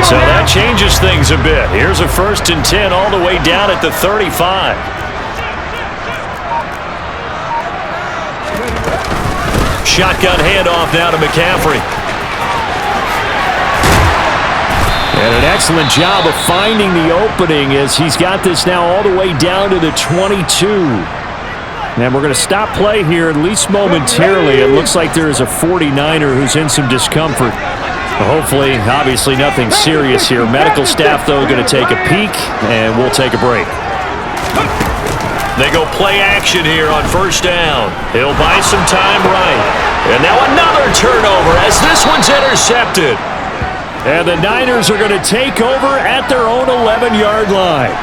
So that changes things a bit. Here's a 1st and 10 all the way down at the 35. Shotgun handoff now to McCaffrey. And an excellent job of finding the opening as he's got this now all the way down to the 22. And we're going to stop play here, at least momentarily. It looks like there is a 49er who's in some discomfort. Hopefully, obviously nothing serious here. Medical staff, though, going to take a peek, and we'll take a break. They go play action here on 1st down. He'll buy some time right. And now another turnover as this one's intercepted. And the Niners are going to take over at their own 11-yard line.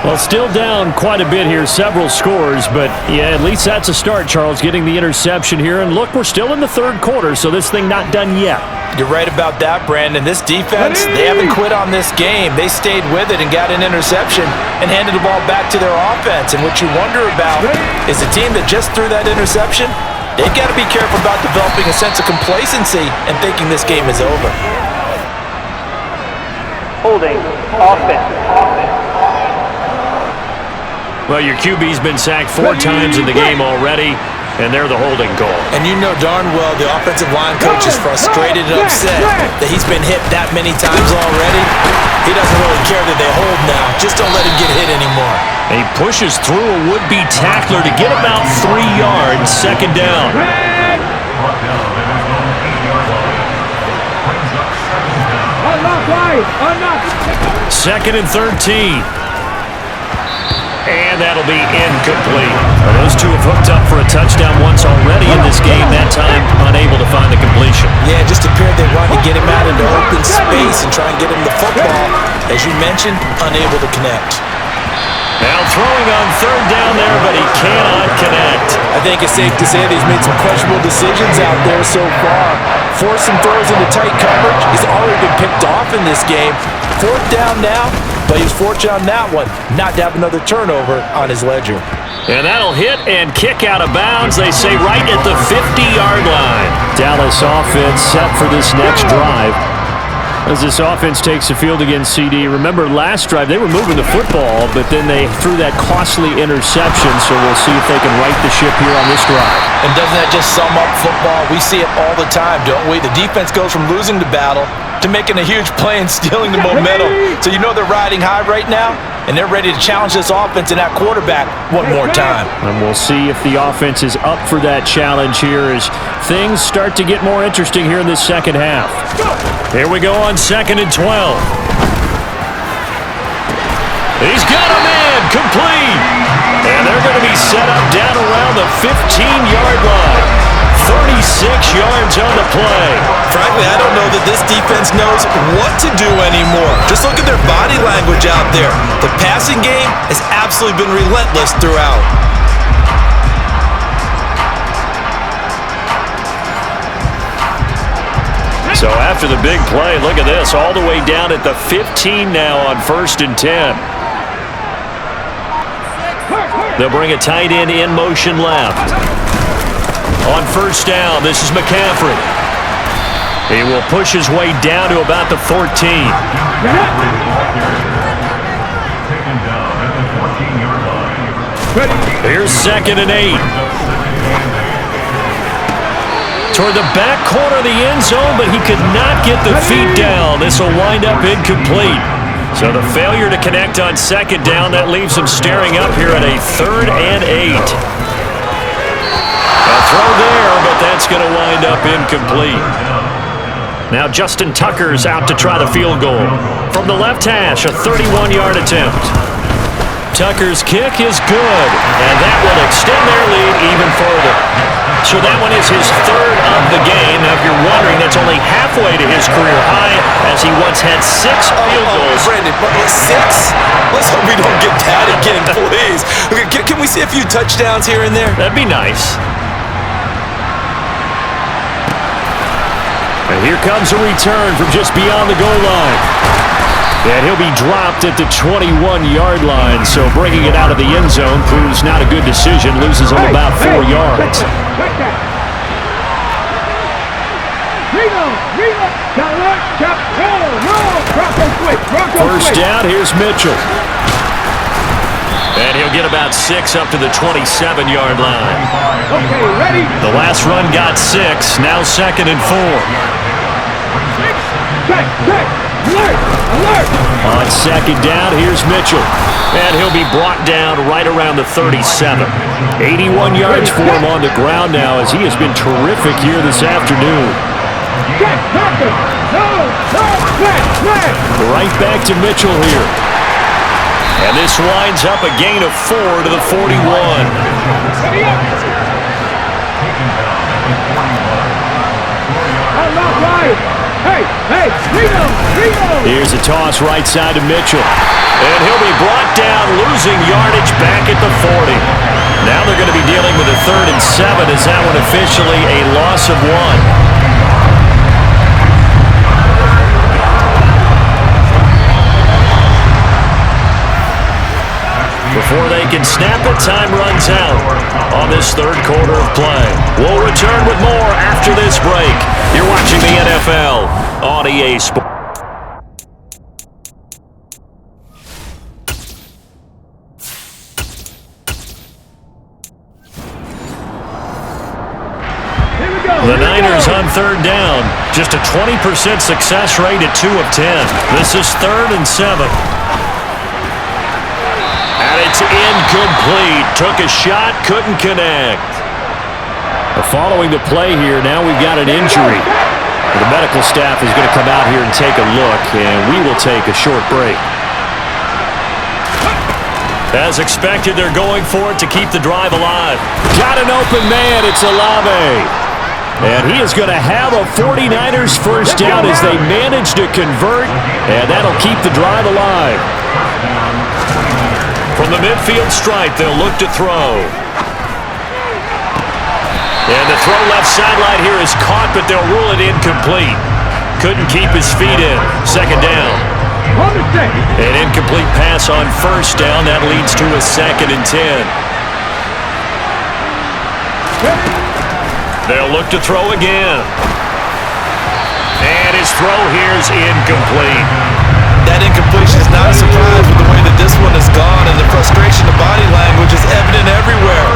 Well, still down quite a bit here, several scores, but yeah, at least that's a start, Charles, getting the interception here. And look, we're still in the 3rd quarter, so this thing not done yet. You're right about that, Brandon. This defense, they haven't quit on this game. They stayed with it and got an interception and handed the ball back to their offense. And what you wonder about is a team that just threw that interception, they've got to be careful about developing a sense of complacency and thinking this game is over. Holding offense. Well, your QB's been sacked 4 times in the game already. and they're the holding call. And you know darn well the offensive line coach is frustrated and upset that he's been hit that many times already. He doesn't really care that they hold now. Just don't let him get hit anymore. And he pushes through a would-be tackler to get about 3 yards, second down. Second and 13. And that'll be incomplete. Those two have hooked up for a touchdown once already in this game, that time unable to find the completion. Yeah, it just appeared they wanted to get him out into open space and try and get him the football. As you mentioned, unable to connect. Now throwing on third down there, but he cannot connect. I think it's safe to say that he's made some questionable decisions out there so far. Forced some throws into tight coverage. He's already been picked off in this game. Fourth down now, but he's fortunate on that one not to have another turnover on his ledger. And that'll hit and kick out of bounds, they say, right at the 50-yard line. Dallas offense set for this next drive. As this offense takes the field against CD, remember last drive they were moving the football, but then they threw that costly interception, so we'll see if they can right the ship here on this drive. And doesn't that just sum up football? We see it all the time, don't we? The defense goes from losing the battle to making a huge play and stealing the momentum. So you know they're riding high right now, and they're ready to challenge this offense and that quarterback one more time. And we'll see if the offense is up for that challenge here as things start to get more interesting here in this second half. Here we go on second and 12. He's got him in, complete. And they're going to be set up down around the 15-yard line. 36 yards on the play. Frankly, I don't know that this defense knows what to do anymore. Just look at their body language out there. The passing game has absolutely been relentless throughout. So after the big play, look at this, all the way down at the 15 now on 1st and 10. They'll bring a tight end in motion left. On 1st down, this is McCaffrey. He will push his way down to about the 14. Here's 2nd and 8. Toward the back corner of the end zone, but he could not get the feet down. This will wind up incomplete. So the failure to connect on 2nd down, that leaves him staring up here at a 3rd and 8. A throw there, but that's going to wind up incomplete. Now Justin Tucker's out to try the field goal. From the left hash, a 31-yard attempt. Tucker's kick is good, and that will extend their lead even further. So that one is his 3rd of the game. Now, if you're wondering, that's only halfway to his career high, as he once had 6 field goals. Brandon, 6? Let's hope we don't get that again, please. Okay, can we see a few touchdowns here and there? That'd be nice. And here comes a return from just beyond the goal line. And he'll be dropped at the 21-yard line, so bringing it out of the end zone proves not a good decision, loses him about 4 yards. First down, here's Mitchell. And he'll get about 6 up to the 27-yard line. Okay, ready? The last run got 6, now 2nd and 4. Alert! Alert! On 2nd down, here's Mitchell. And he'll be brought down right around the 37. 81 yards for him on the ground now, as he has been terrific here this afternoon. Right back to Mitchell here. And this winds up a gain of 4 to the 41. Hey, Reno! Here's a toss right side to Mitchell. And he'll be brought down, losing yardage back at the 40. Now they're going to be dealing with a 3rd and 7. Is that one officially a loss of 1? Before they can snap it, time runs out on this 3rd quarter of play. We'll return with more after this break. You're watching the NFL on EA Sports. The Niners on third down. Just a 20% success rate at 2 of 10. This is 3rd and 7. And it's incomplete. Took a shot, couldn't connect. Following the play here, now we've got an injury. The medical staff is going to come out here and take a look, and we will take a short break. As expected, they're going for it to keep the drive alive. Got an open man. It's Olave. And he is going to have a 49ers first down as they manage to convert, and that'll keep the drive alive. From the midfield stripe, they'll look to throw. And the throw left sideline here is caught, but they'll rule it incomplete. Couldn't keep his feet in. Second down. An incomplete pass on first down. That leads to a 2nd and 10. They'll look to throw again. And his throw here is incomplete. That incompletion is not a surprise with the way that this one has gone, and the frustration of body language is evident everywhere.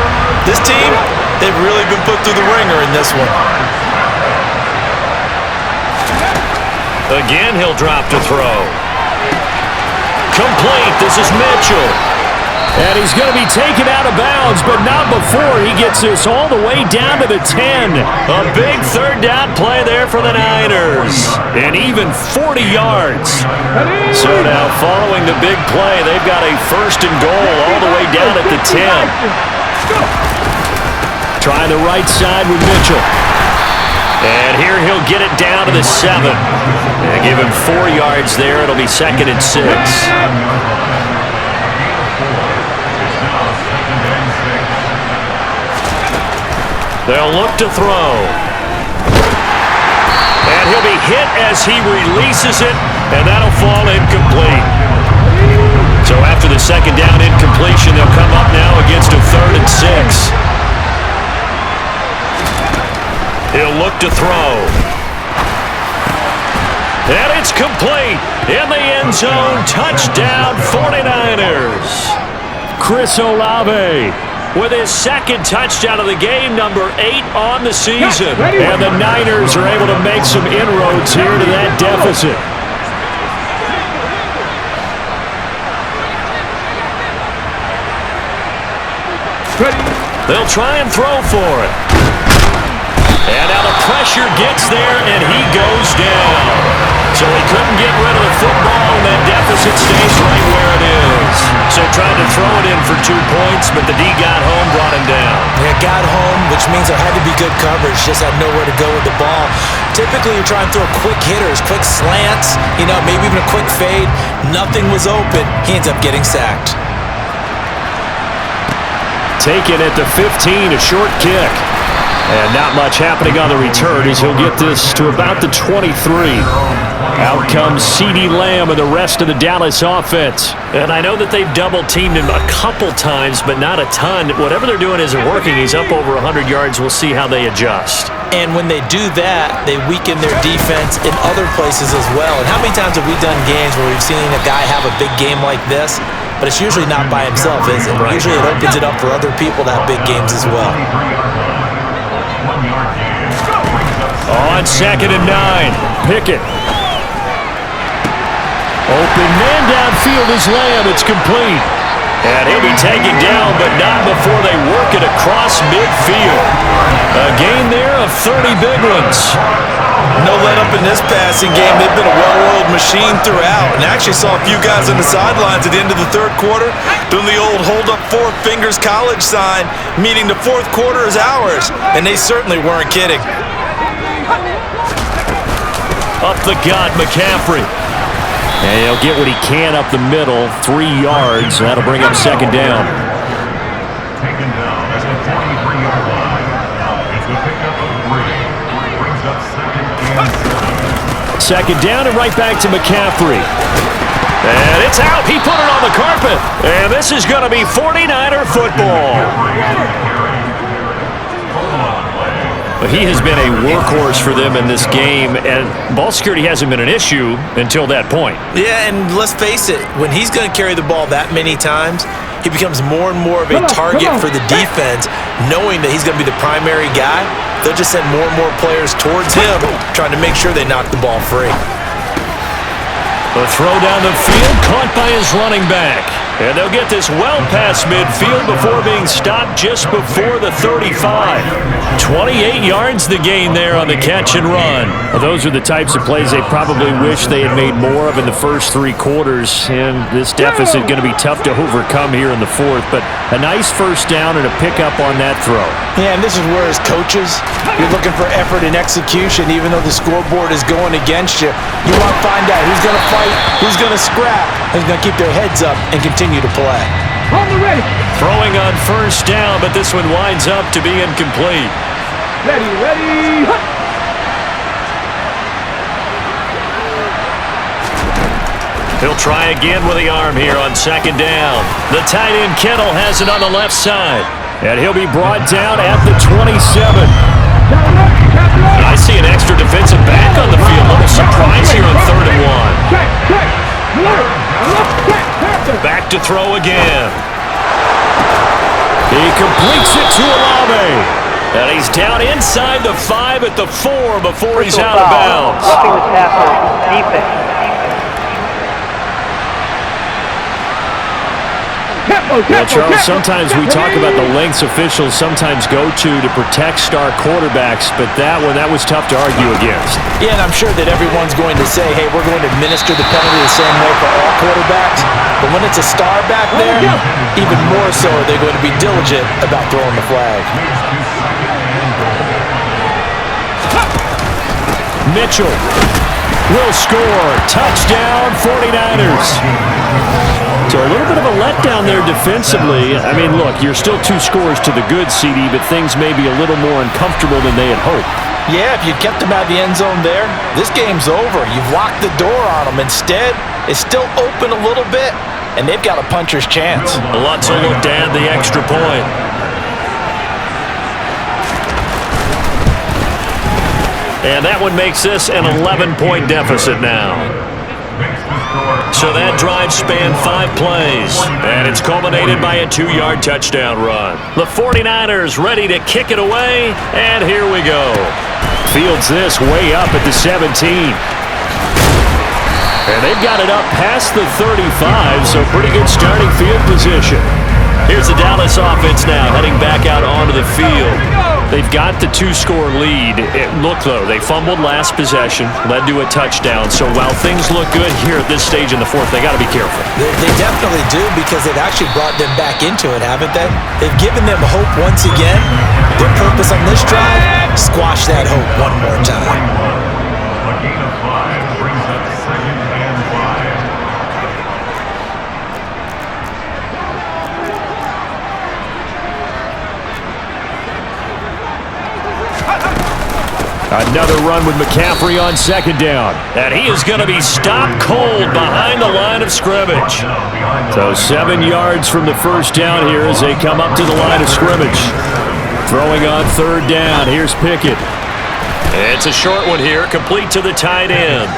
This team, they've really been put through the ringer in this one. Again, he'll drop to throw. Complete. This is Mitchell. And he's going to be taken out of bounds, but not before he gets this all the way down to the 10. A big third down play there for the Niners. And even 40 yards. So now following the big play, they've got a 1st and goal all the way down at the 10. Trying the right side with Mitchell. And here he'll get it down to the 7. And give him 4 yards there. It'll be 2nd and 6. They'll look to throw. And he'll be hit as he releases it, and that'll fall incomplete. So after the 2nd down incompletion, they'll come up now against a 3rd and 6. He'll look to throw. And it's complete. In the end zone, touchdown 49ers. Chris Olave with his 2nd touchdown of the game, number 8 on the season. And the Niners are able to make some inroads here to that deficit. They'll try and throw for it. And now the pressure gets there, and he goes down. So he couldn't get rid of the football, and that deficit stays right where it is. So tried to throw it in for 2 points, but the D got home, brought him down. Yeah, got home, which means there had to be good coverage. Just had nowhere to go with the ball. Typically, you're trying to throw quick hitters, quick slants, maybe even a quick fade. Nothing was open. He ends up getting sacked. Taken at the 15, a short kick. And not much happening on the return as he'll get this to about the 23. Out comes CeeDee Lamb and the rest of the Dallas offense. And I know that they've double-teamed him a couple times, but not a ton. Whatever they're doing isn't working. He's up over 100 yards. We'll see how they adjust. And when they do that, they weaken their defense in other places as well. And how many times have we done games where we've seen a guy have a big game like this? But it's usually not by himself, is it? Right. Usually it opens it up for other people to have big games as well. On 2nd and 9, Pickett. Open man downfield is Lamb. It's complete. And he'll be taken down, but not before they work it across midfield. A gain there of 30 big ones. No let up in this passing game. They've been a well-oiled machine throughout. And actually saw a few guys on the sidelines at the end of the 3rd quarter doing the old hold up 4 fingers college sign, meaning the 4th quarter is ours. And they certainly weren't kidding. Up the gut, McCaffrey. And he'll get what he can up the middle, 3 yards. That'll bring up 2nd down. Taken down at the 43-yard line. It's the pickup of 3. Brings up 2nd and 7. 2nd down and right back to McCaffrey. And it's out. He put it on the carpet. And this is going to be 49er football. He has been a workhorse for them in this game, and ball security hasn't been an issue until that point. Yeah, and let's face it, when he's going to carry the ball that many times, he becomes more and more of a target for the defense, knowing that he's going to be the primary guy. they'll just send more and more players towards him, trying to make sure they knock the ball free. The throw down the field, caught by his running back. And they'll get this well past midfield before being stopped just before the 35. 28 yards the gain there on the catch and run. Well, those are the types of plays they probably wish they had made more of in the first 3 quarters. And this deficit going to be tough to overcome here in the 4th. But a nice first down and a pickup on that throw. Yeah, and this is where as coaches, you're looking for effort and execution. Even though the scoreboard is going against you, you want to find out who's going to fight, who's going to scrap, who's going to keep their heads up and continue to play. On the ready. Throwing on first down, but this one winds up to be incomplete. Ready, ready. Hut. He'll try again with the arm here on second down. The tight end Kittle has it on the left side. And he'll be brought down at the 27. I see an extra defensive back on the field. A little surprise here on 3rd and 1. Back to throw again. He completes it to Olave. And he's down inside the 5 at the 4 before he's out of bounds. Roughing the passer, defense. Yeah, Charles, sometimes we talk about the lengths officials sometimes go to protect star quarterbacks, but that was tough to argue against. Yeah, and I'm sure that everyone's going to say, hey, we're going to administer the penalty the same way for all quarterbacks. But when it's a star back there, even more so are they going to be diligent about throwing the flag. Mitchell will score. Touchdown, 49ers. So a little bit of a letdown there defensively. I mean, look, you're still 2 scores to the good, CD, but things may be a little more uncomfortable than they had hoped. Yeah, if you kept them out of the end zone there, this game's over. You've locked the door on them. Instead, it's still open a little bit, and they've got a puncher's chance. Lots of look to add the extra point. And that one makes this an 11-point deficit now. So that drive spanned 5 plays, and it's culminated by a 2-yard touchdown run. The 49ers ready to kick it away, and here we go. Fields this way up at the 17. And they've got it up past the 35, so pretty good starting field position. Here's the Dallas offense now heading back out onto the field. They've got the 2-score lead. Look, though, they fumbled last possession, led to a touchdown. So while things look good here at this stage in the 4th, they got to be careful. They definitely do, because they've actually brought them back into it, haven't they? They've given them hope once again. Their purpose on this drive, squash that hope one more time. A gain of 5 brings up 2nd and 5. Another run with McCaffrey on second down. And he is going to be stopped cold behind the line of scrimmage. So 7 yards from the first down here as they come up to the line of scrimmage. Throwing on 3rd down. Here's Pickett. It's a short one here, complete to the tight end.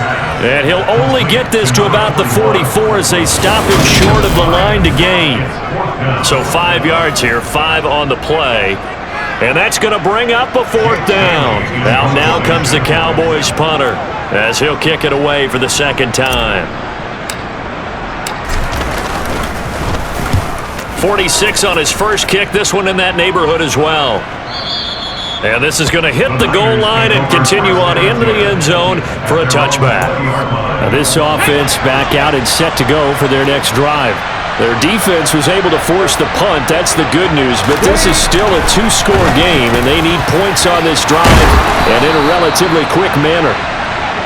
And he'll only get this to about the 44 as they stop him short of the line to gain. So 5 yards here, 5 on the play. And that's going to bring up a 4th down. Now comes the Cowboys punter as he'll kick it away for the 2nd time. 46 on his first kick, this one in that neighborhood as well. And this is going to hit the goal line and continue on into the end zone for a touchback. Now this offense back out and set to go for their next drive. Their defense was able to force the punt. That's the good news. But this is still a 2-score game, and they need points on this drive and in a relatively quick manner.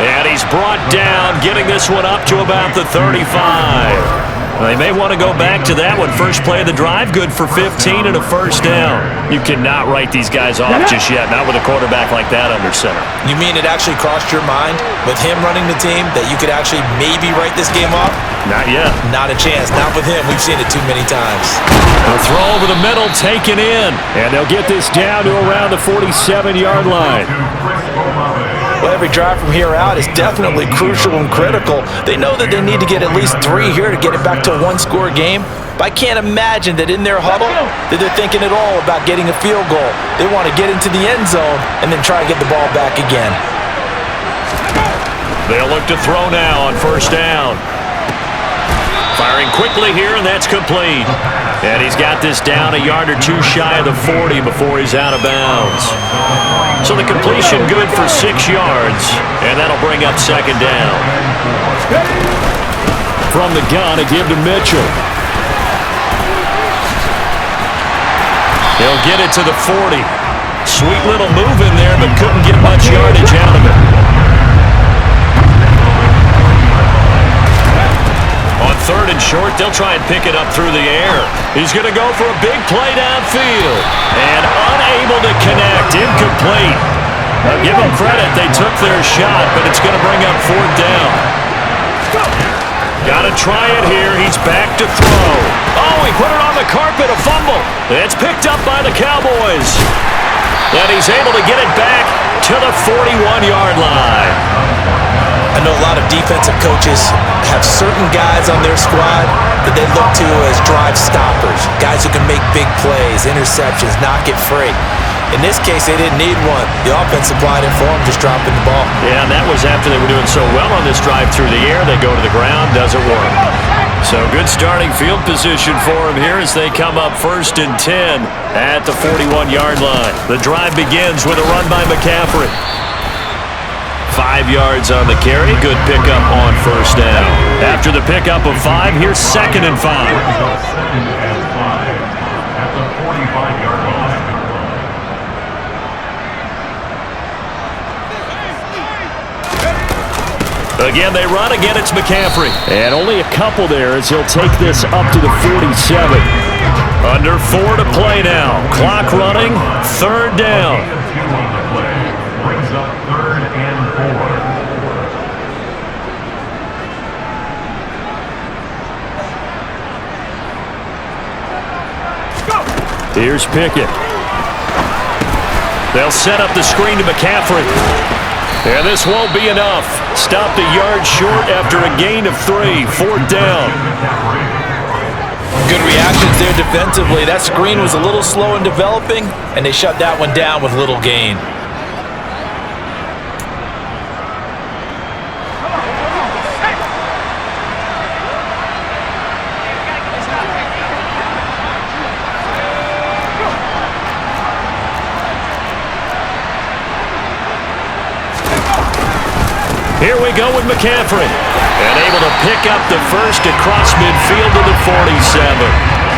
And he's brought down, getting this one up to about the 35. They may want to go back to that one. First play of the drive, good for 15 and a 1st down. You cannot write these guys off just yet, not with a quarterback like that under center. You mean it actually crossed your mind with him running the team that you could actually maybe write this game off? Not yet. Not a chance. Not with him. We've seen it too many times. A throw over the middle, taken in. And they'll get this down to around the 47-yard line. Well, every drive from here out is definitely crucial and critical. They know that they need to get at least 3 here to get it back to a 1-score game. But I can't imagine that in their huddle that they're thinking at all about getting a field goal. They want to get into the end zone and then try to get the ball back again. They'll look to throw now on first down. Firing quickly here, and that's complete. And he's got this down a yard or two shy of the 40 before he's out of bounds. So the completion good for 6 yards, and that'll bring up second down. From the gun, a give to Mitchell. He'll get it to the 40. Sweet little move in there, but couldn't get much yardage out of it. On third and short, they'll try and pick it up through the air. He's going to go for a big play downfield. And unable to connect, incomplete. Now give them credit, they took their shot, but it's going to bring up fourth down. Got to try it here, he's back to throw. Oh, he put it on the carpet, a fumble. It's picked up by the Cowboys. And he's able to get it back to the 41-yard line. I know a lot of defensive coaches have certain guys on their squad that they look to as drive stoppers, guys who can make big plays, interceptions, knock it free. In this case, they didn't need one. The offense supplied it for them, just dropping the ball. Yeah, and that was after they were doing so well on this drive through the air. They go to the ground, doesn't work. So good starting field position for them here as they come up first and 10 at the 41-yard line. The drive begins with a run by McCaffrey. 5 yards on the carry. Good pickup on first down. After the pickup of 5, here's second and 5. Second and 5 at the 45-yard line. Again, they run. Again, it's McCaffrey. And only a couple there as he'll take this up to the 47. Under 4 to play now. Clock running. Third down. Two on the play. Brings up third and 4. Here's Pickett. They'll set up the screen to McCaffrey. And this won't be enough. Stopped a yard short after a gain of 3. Fourth down. Good reactions there defensively. That screen was a little slow in developing, and they shut that one down with little gain. Here we go with McCaffrey. And able to pick up the first across midfield to the 47.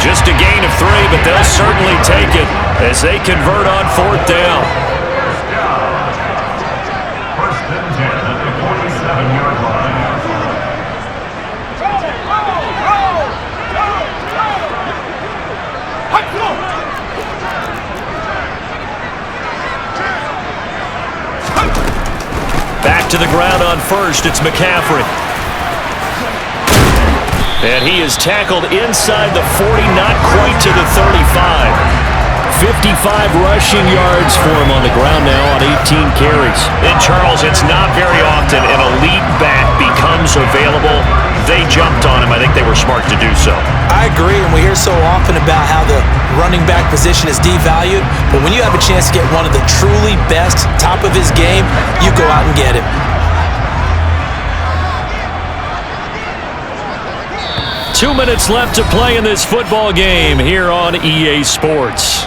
Just a gain of 3, but they'll certainly take it as they convert on fourth down. First and 10 at the 47-yard line. Back to the ground on first, it's McCaffrey. And he is tackled inside the 40, not quite to the 35. 55 rushing yards for him on the ground now on 18 carries. And Charles, it's not very often an elite back becomes available. They jumped on him. I think they were smart to do so. I agree, and we hear so often about how the running back position is devalued, but when you have a chance to get one of the truly best, top of his game, you go out and get it. Two minutes left to play in this football game here on EA Sports.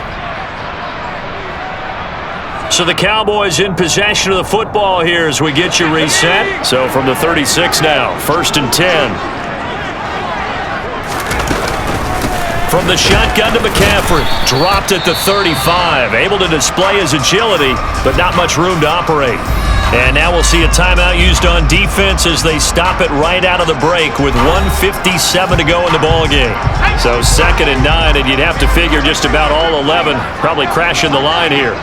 So the Cowboys in possession of the football here as we get you reset. So from the 36 now, first and 10. From the shotgun to McCaffrey. Dropped at the 35. Able to display his agility, but not much room to operate. And now we'll see a timeout used on defense as they stop it right out of the break with 1:57 to go in the ballgame. So second and 9, and you'd have to figure just about all 11 probably crashing the line here.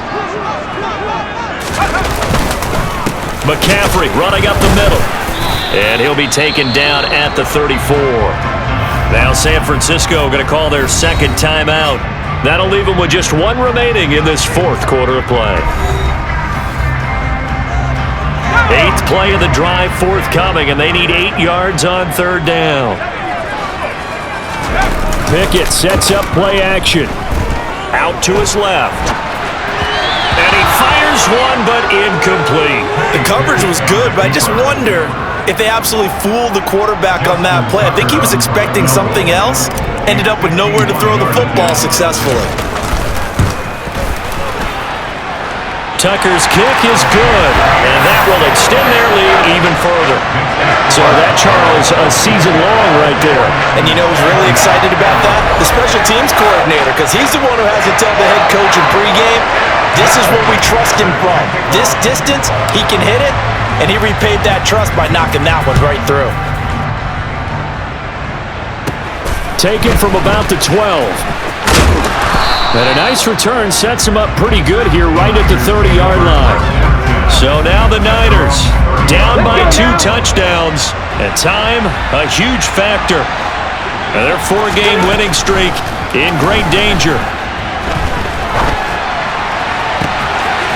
McCaffrey running up the middle. And he'll be taken down at the 34. Now San Francisco going to call their second timeout. That'll leave them with just one remaining in this fourth quarter of play. 8th play of the drive forthcoming, and they need 8 yards on third down. Pickett sets up play action. Out to his left. And he fires one, but incomplete. The coverage was good, but I just wonder if they absolutely fooled the quarterback on that play. I think he was expecting something else. Ended up with nowhere to throw the football successfully. Tucker's kick is good, and that will extend their lead even further. So that, Charles, a season long right there. And you know who's really excited about that? The special teams coordinator, because he's the one who has to tell the head coach in pregame, this is what we trust him from. This distance, he can hit it, and he repaid that trust by knocking that one right through. Taken from about the 12. And a nice return sets him up pretty good here right at the 30-yard line. So now the Niners down by 2 touchdowns. And time, a huge factor. And their 4-game winning streak in great danger.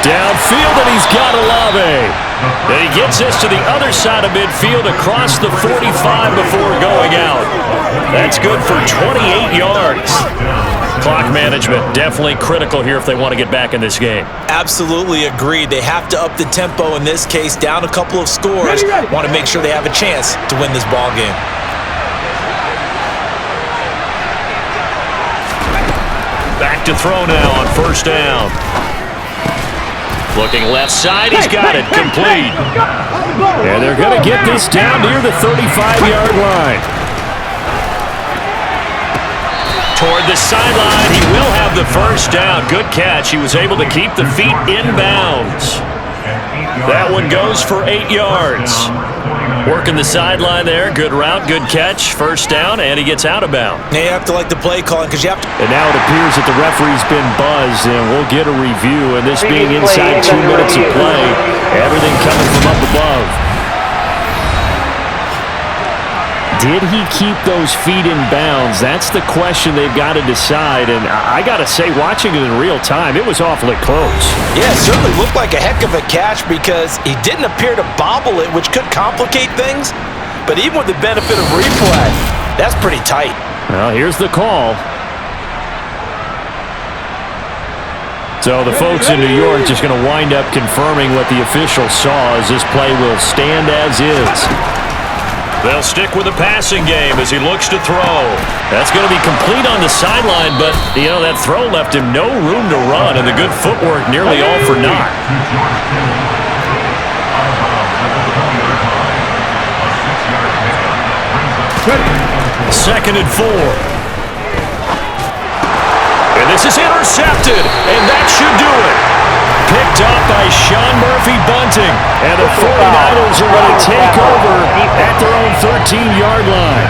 Downfield, and he's got Olave. And he gets this to the other side of midfield across the 45 before going out. That's good for 28 yards. Clock management definitely critical here if they want to get back in this game. Absolutely agreed. They have to up the tempo in this case, down a couple of scores. Want to make sure they have a chance to win this ball game. Back to throw now on first down. Looking left side, he's got it complete. And they're going to get this down near the 35-yard line. Toward the sideline, he will have the first down. Good catch. He was able to keep the feet in bounds. That one goes for 8 yards. Working the sideline there. Good route, good catch. First down, and he gets out of bounds. Now you have to like the play calling because you have to. And now it appears that the referee's been buzzed, and we'll get a review. And this being inside 2 minutes of play, everything coming from up above. Did he keep those feet in bounds? That's the question they've got to decide. And I got to say, watching it in real time, it was awfully close. Yeah, it certainly looked like a heck of a catch because he didn't appear to bobble it, which could complicate things. But even with the benefit of replay, that's pretty tight. Well, here's the call. So the folks in New York just going to wind up confirming what the official saw as this play will stand as is. They'll stick with the passing game as he looks to throw. That's going to be complete on the sideline, but, you know, that throw left him no room to run, and the good footwork nearly all for naught. Second and 4. And this is intercepted, and that should do it. Picked up by Sean Murphy-Bunting, and the 49ers are going to take over at their own 13-yard line.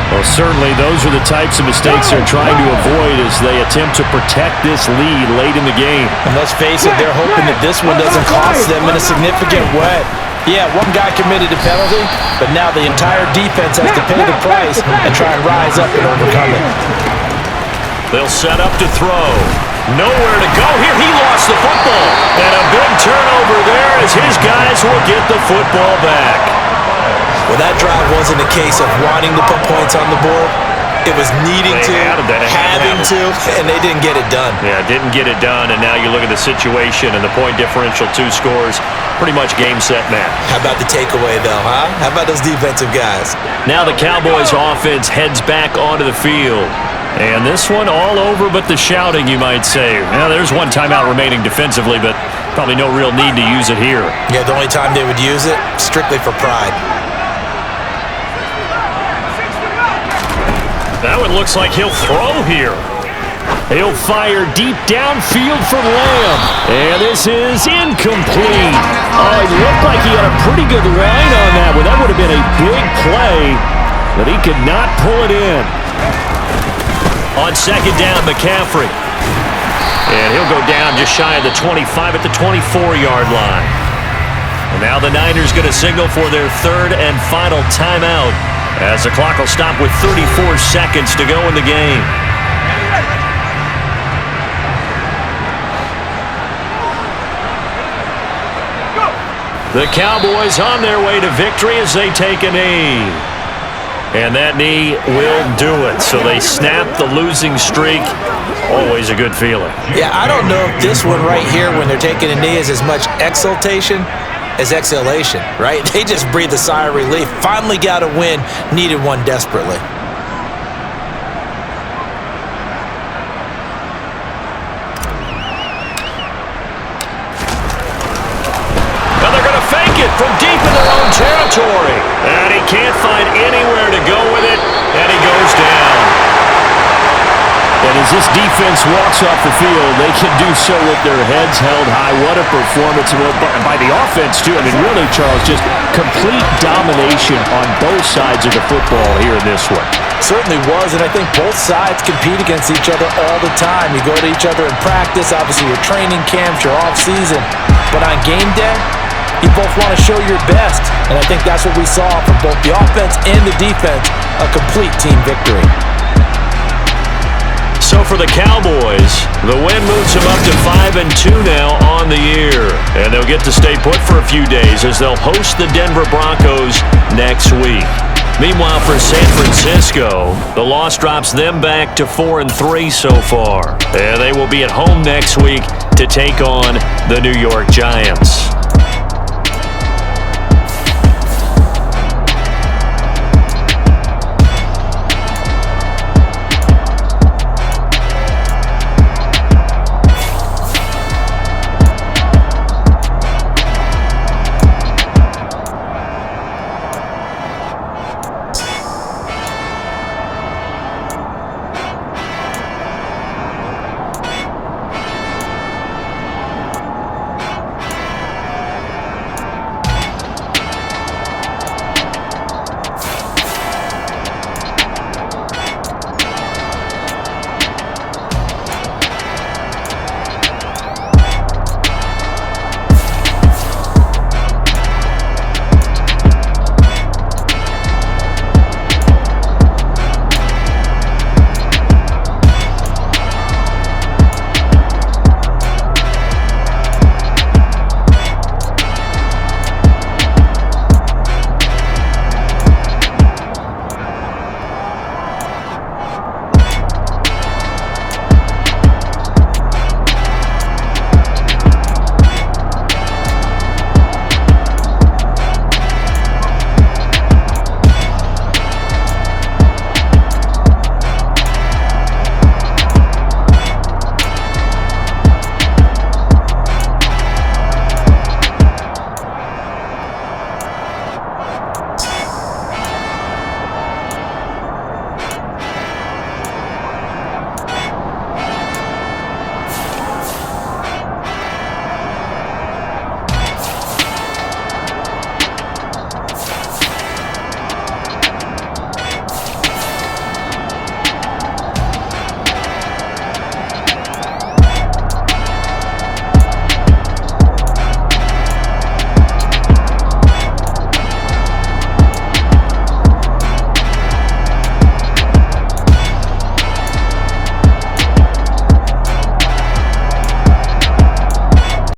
Well, certainly those are the types of mistakes they're trying to avoid as they attempt to protect this lead late in the game. And let's face it, they're hoping that this one doesn't cost them in a significant way. Yeah, one guy committed a penalty, but now the entire defense has to pay the price and try and rise up and overcome it. They'll set up to throw. Nowhere to go here. He lost the football. And a big turnover there as his guys will get the football back. Well, that drive wasn't a case of wanting to put points on the board. It was needing to, having to, and they didn't get it done. Yeah, didn't get it done, and now you look at the situation and the point differential, 2 scores, pretty much game, set, match. How about the takeaway, though, huh? How about those defensive guys? Now the Cowboys' offense heads back onto the field. And this one all over but the shouting, you might say. Now, there's one timeout remaining defensively, but probably no real need to use it here. Yeah, the only time they would use it, strictly for pride. That one looks like he'll throw here. He'll fire deep downfield for Lamb. And this is incomplete. Oh, it looked like he had a pretty good line on that one. That would have been a big play, but he could not pull it in. On second down, McCaffrey. And he'll go down just shy of the 25 at the 24-yard line. And now the Niners going to signal for their third and final timeout as the clock will stop with 34 seconds to go in the game. The Cowboys on their way to victory as they take a knee. And that knee will do it. So they snap the losing streak. Always a good feeling. Yeah, I don't know if this one right here when they're taking a knee is as much exultation as exhalation, right? They just breathe a sigh of relief. Finally got a win. Needed one desperately. Now they're going to fake it from deep in their own territory. And he can't find anywhere to go with it. And he goes down. And as this defense walks off the field, they can do so with their heads held high. What a performance by the offense, too. I mean, really, Charles, just complete domination on both sides of the football here in this one. Certainly was, and I think both sides compete against each other all the time. You go to each other in practice, obviously your training camps, your off-season. But on game day, you both want to show your best. And I think that's what we saw from both the offense and the defense, a complete team victory. So for the Cowboys, the win moves them up to 5-2 now on the year. And they'll get to stay put for a few days as they'll host the Denver Broncos next week. Meanwhile, for San Francisco, the loss drops them back to 4-3 so far. And they will be at home next week to take on the New York Giants.